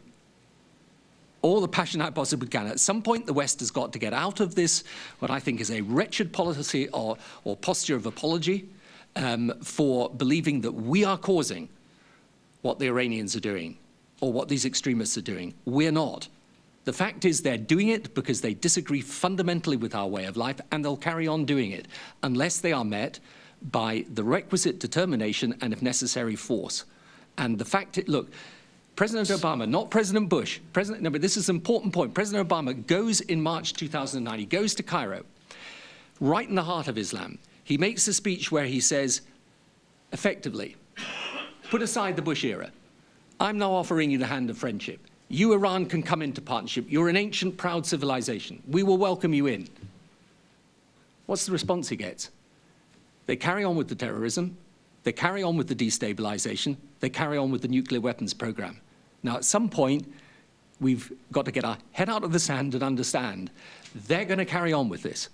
all the passion I possibly can, at some point the West has got to get out of this, what I think is a wretched policy or posture of apology for believing that we are causing what the Iranians are doing or what these extremists are doing. We're not. The fact is they're doing it because they disagree fundamentally with our way of life, and they'll carry on doing it unless they are met by the requisite determination and, if necessary, force. And the fact, look, President Obama, not President Bush, no, but this is an important point. President Obama goes in March 2009, he goes to Cairo, right in the heart of Islam. He makes a speech where he says, effectively, put aside the Bush era. I'm now offering you the hand of friendship. You, Iran, can come into partnership. You're an ancient, proud civilization. We will welcome you in. What's the response he gets? They carry on with the terrorism. They carry on with the destabilization. They carry on with the nuclear weapons program. Now, at some point, we've got to get our head out of the sand and understand they're going to carry on with this.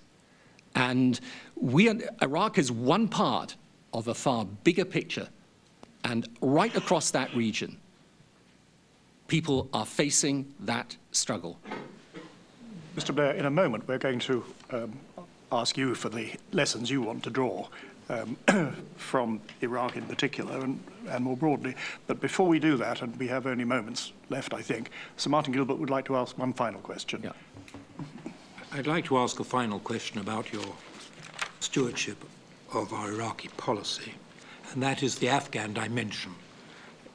And Iraq is one part of a far bigger picture. And right across that region, people are facing that struggle. Mr. Blair, in a moment, we're going to ask you for the lessons you want to draw from Iraq in particular and more broadly. But before we do that, and we have only moments left, I think, Sir Martin Gilbert would like to ask one final question. Yeah. I'd like to ask a final question about your stewardship of our Iraqi policy, and that is the Afghan dimension.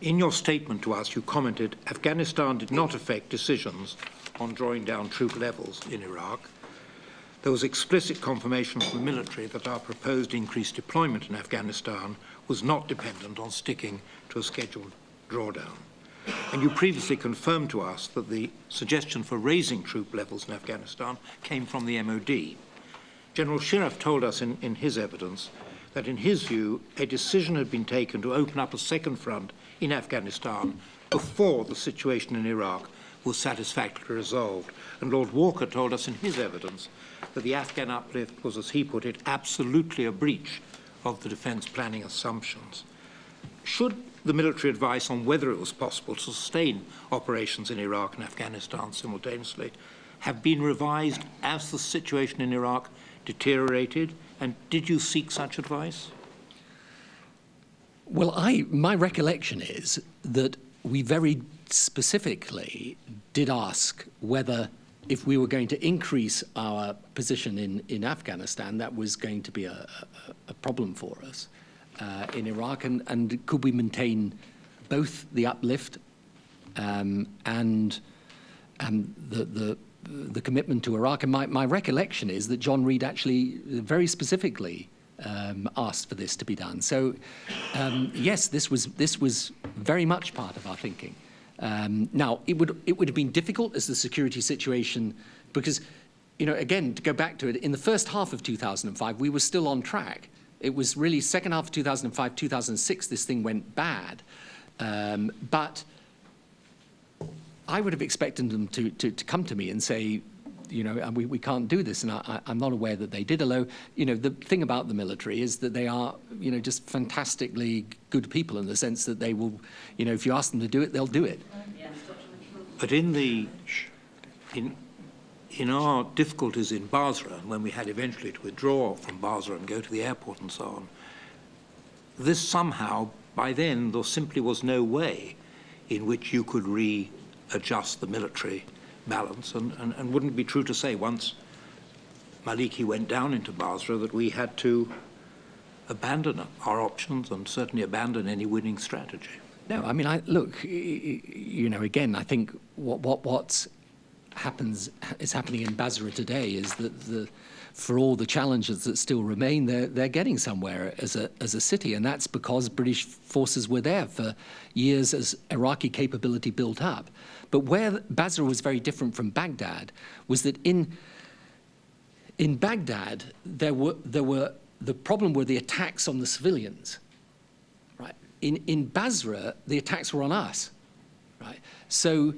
In your statement to us, you commented, Afghanistan did not affect decisions on drawing down troop levels in Iraq. There was explicit confirmation from the military that our proposed increased deployment in Afghanistan was not dependent on sticking to a scheduled drawdown. And you previously confirmed to us that the suggestion for raising troop levels in Afghanistan came from the MOD. General Shiraf told us in his evidence that in his view, a decision had been taken to open up a second front in Afghanistan before the situation in Iraq was satisfactorily resolved. And Lord Walker told us in his evidence that the Afghan uplift was, as he put it, absolutely a breach of the defence planning assumptions. Should the military advice on whether it was possible to sustain operations in Iraq and Afghanistan simultaneously have been revised as the situation in Iraq deteriorated? And did you seek such advice? Well, my recollection is that we very specifically did ask whether, if we were going to increase our position in Afghanistan, that was going to be a problem for us in Iraq, and could we maintain both the uplift and the commitment to Iraq. And my recollection is that John Reed actually very specifically asked for this to be done. So yes, this was very much part of our thinking. Now it would have been difficult as the security situation, because, you know, again, to go back to it, in the first half of 2005 we were still on track. It was really second half of 2005, 2006 this thing went bad, but I would have expected them to come to me and say, you know, we can't do this, and I'm not aware that they did. Although, you know, the thing about the military is that they are, you know, just fantastically good people in the sense that they will, you know, if you ask them to do it, they'll do it. But in our difficulties in Basra, and when we had eventually to withdraw from Basra and go to the airport and so on, this somehow, by then, there simply was no way in which you could readjust the military balance, and wouldn't it be true to say once Maliki went down into Basra that we had to abandon our options and certainly abandon any winning strategy? No, I mean, look, you know, again, I think what's is happening in Basra today is that for all the challenges that still remain, they're getting somewhere as a city, and that's because British forces were there for years as Iraqi capability built up. But where Basra was very different from Baghdad was that in Baghdad the problem were the attacks on the civilians, right? In Basra the attacks were on us, right? So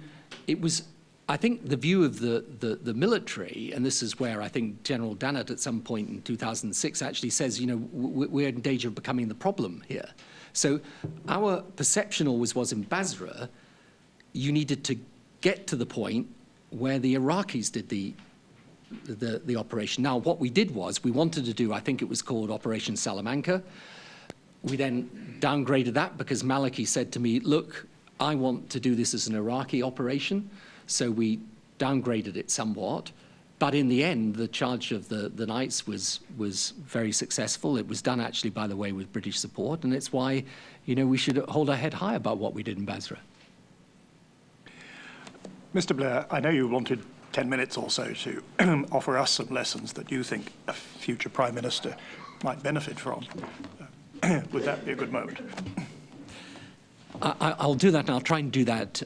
it was, I think, the view of the military, and this is where I think General Dannett at some point in 2006 actually says, you know, we're in danger of becoming the problem here. So our perception always was in Basra, you needed to get to the point where the Iraqis did the operation. Now, what we did was we wanted to do, I think it was called Operation Salamanca. We then downgraded that because Maliki said to me, look, I want to do this as an Iraqi operation. So we downgraded it somewhat. But in the end, the charge of the Knights was very successful. It was done, actually, by the way, with British support. And it's why, you know, we should hold our head high about what we did in Basra. Mr. Blair, I know you wanted 10 minutes or so to offer us some lessons that you think a future Prime Minister might benefit from. Would that be a good moment? I'll do that, and I'll try and do that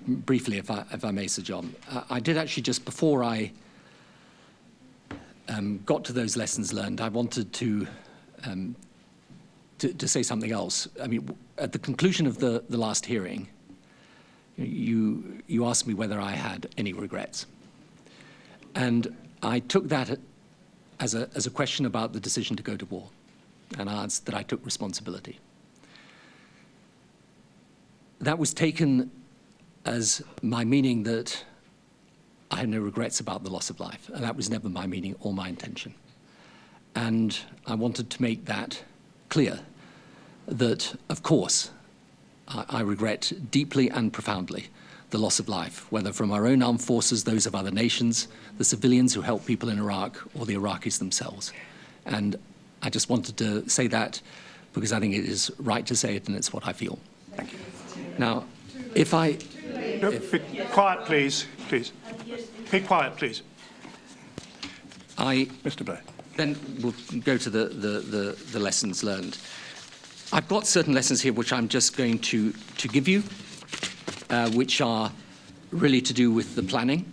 briefly, if I may, Sir John. I did actually, just before I got to those lessons learned, I wanted to say something else. I mean, at the conclusion of the last hearing, you asked me whether I had any regrets. And I took that as a question about the decision to go to war, and I answered that I took responsibility. That was taken as my meaning that I had no regrets about the loss of life, and that was never my meaning or my intention. And I wanted to make that clear, that, of course, I regret deeply and profoundly the loss of life, whether from our own armed forces, those of other nations, the civilians who help people in Iraq, or the Iraqis themselves. And I just wanted to say that because I think it is right to say it, and it's what I feel. Thank you. Now, if I... No, be quiet, please. Please. Be quiet, please. Mr. Blair. Then we'll go to the lessons learned. I've got certain lessons here which I'm just going to give you, which are really to do with the planning.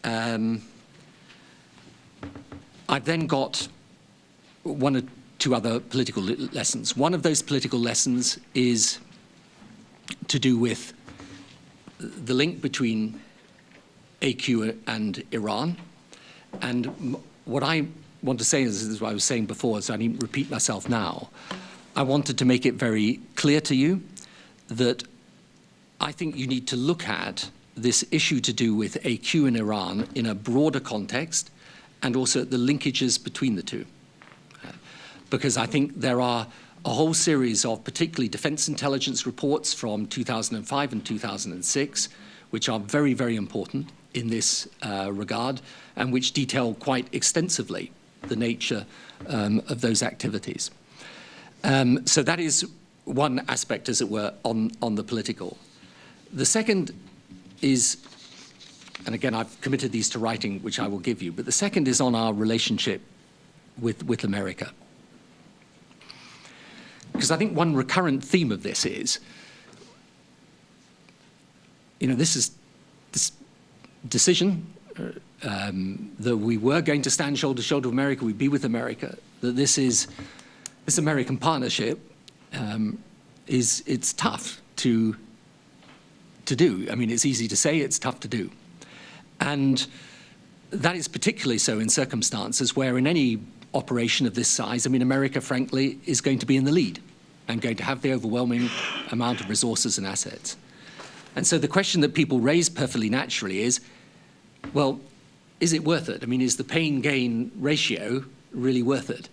I've then got one or two other political lessons. One of those political lessons is to do with the link between AQ and Iran. And what I want to say is what I was saying before, so I need to repeat myself now. I wanted to make it very clear to you that I think you need to look at this issue to do with AQ in Iran in a broader context, and also the linkages between the two. Because I think there are a whole series of particularly defense intelligence reports from 2005 and 2006, which are very, very important in this regard, and which detail quite extensively the nature of those activities. So that is one aspect, as it were, on the political. The second is, and again, I've committed these to writing, which I will give you, but the second is on our relationship with America. Because I think one recurrent theme of this is, this decision that we were going to stand shoulder to shoulder with America, we'd be with America, that this American partnership it's tough to do. I mean, it's easy to say, it's tough to do. And that is particularly so in circumstances where in any operation of this size, I mean, America, frankly, is going to be in the lead and going to have the overwhelming amount of resources and assets. And so the question that people raise perfectly naturally is, well, is it worth it? I mean, is the pain-gain ratio really worth it?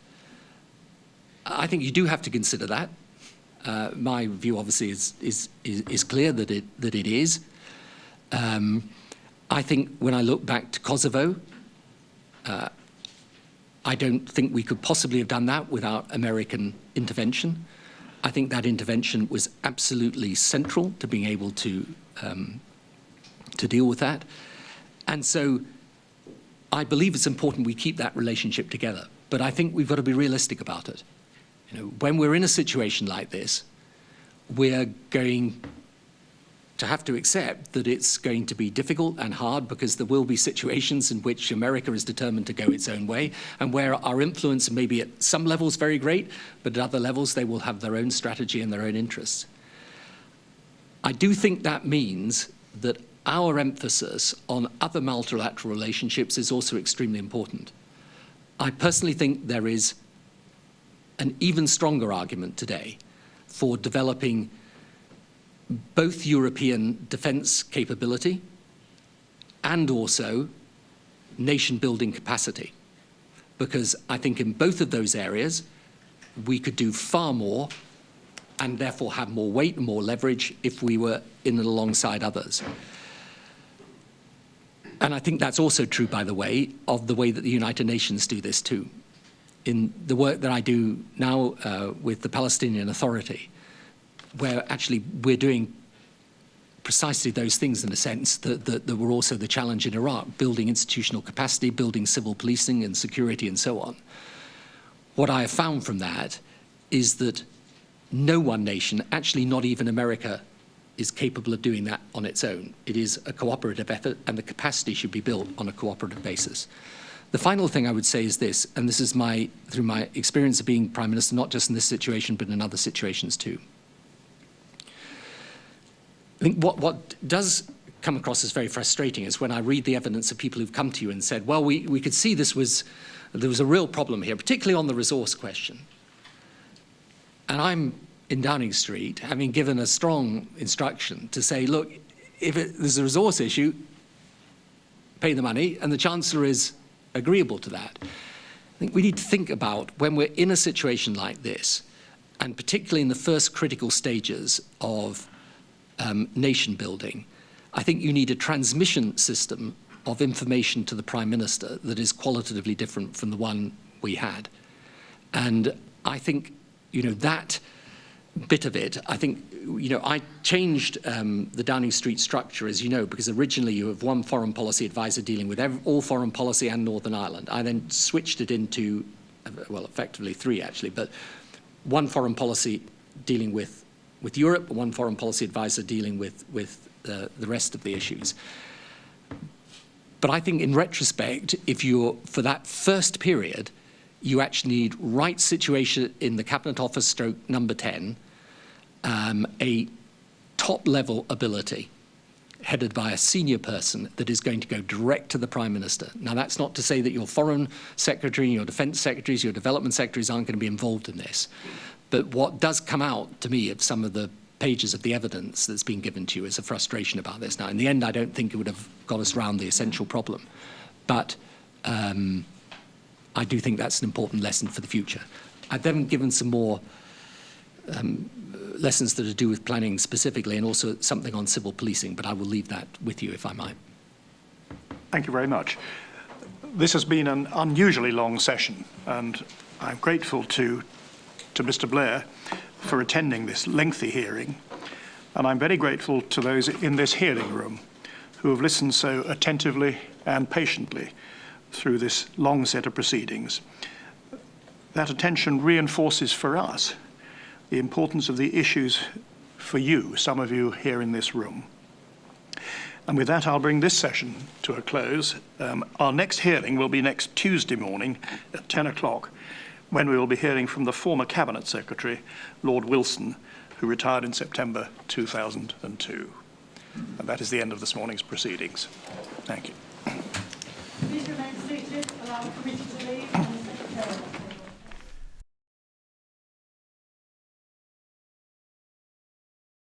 I think you do have to consider that. My view, obviously, is clear that it is. I think when I look back to Kosovo, I don't think we could possibly have done that without American intervention. I think that intervention was absolutely central to being able to deal with that. And so I believe it's important we keep that relationship together. But I think we've got to be realistic about it. When we're in a situation like this, we're going to have to accept that it's going to be difficult and hard, because there will be situations in which America is determined to go its own way, and where our influence may be at some levels very great, but at other levels they will have their own strategy and their own interests. I do think that means that our emphasis on other multilateral relationships is also extremely important. I personally think there is an even stronger argument today for developing both European defense capability and also nation-building capacity. Because I think in both of those areas, we could do far more and therefore have more weight and more leverage if we were in and alongside others. And I think that's also true, by the way, of the way that the United Nations do this too. In the work that I do now with the Palestinian Authority, where actually we're doing precisely those things in a sense that were also the challenge in Iraq, building institutional capacity, building civil policing and security and so on. What I have found from that is that no one nation, actually not even America, is capable of doing that on its own. It is a cooperative effort, and the capacity should be built on a cooperative basis. The final thing I would say is this, and this is through my experience of being Prime Minister, not just in this situation, but in other situations too. I think what does come across as very frustrating is when I read the evidence of people who've come to you and said, well, we could see there was a real problem here, particularly on the resource question. And I'm in Downing Street, having given a strong instruction to say, look, if there's a resource issue, pay the money, and the Chancellor is agreeable to that. I think we need to think about when we're in a situation like this, and particularly in the first critical stages of nation building, I think you need a transmission system of information to the Prime Minister that is qualitatively different from the one we had. And I think, that bit of it, I think, I changed the Downing Street structure, as you know, because originally you have one foreign policy advisor dealing with all foreign policy and Northern Ireland. I then switched it into, well, effectively 3 actually, but one foreign policy dealing with Europe, one foreign policy advisor dealing with the rest of the issues. But I think in retrospect, for that first period, you actually need right situation in the Cabinet Office stroke number 10, a top-level ability headed by a senior person that is going to go direct to the Prime Minister. Now, that's not to say that your Foreign Secretary, your Defence Secretaries, your Development Secretaries aren't going to be involved in this. But what does come out to me of some of the pages of the evidence that's been given to you is a frustration about this. Now, in the end, I don't think it would have got us around the essential problem. But I do think that's an important lesson for the future. I've then given some more lessons that are to do with planning specifically, and also something on civil policing, but I will leave that with you if I might. Thank you very much. This has been an unusually long session, and I'm grateful to Mr. Blair for attending this lengthy hearing, and I'm very grateful to those in this hearing room who have listened so attentively and patiently through this long set of proceedings. That attention reinforces for us the importance of the issues for you, some of you here in this room. And with that, I'll bring this session to a close. Our next hearing will be next Tuesday morning at 10 o'clock, when we will be hearing from the former Cabinet Secretary, Lord Wilson, who retired in September 2002. And that is the end of this morning's proceedings. Thank you. Please remain seated, allow the committee to leave, and the Secretary.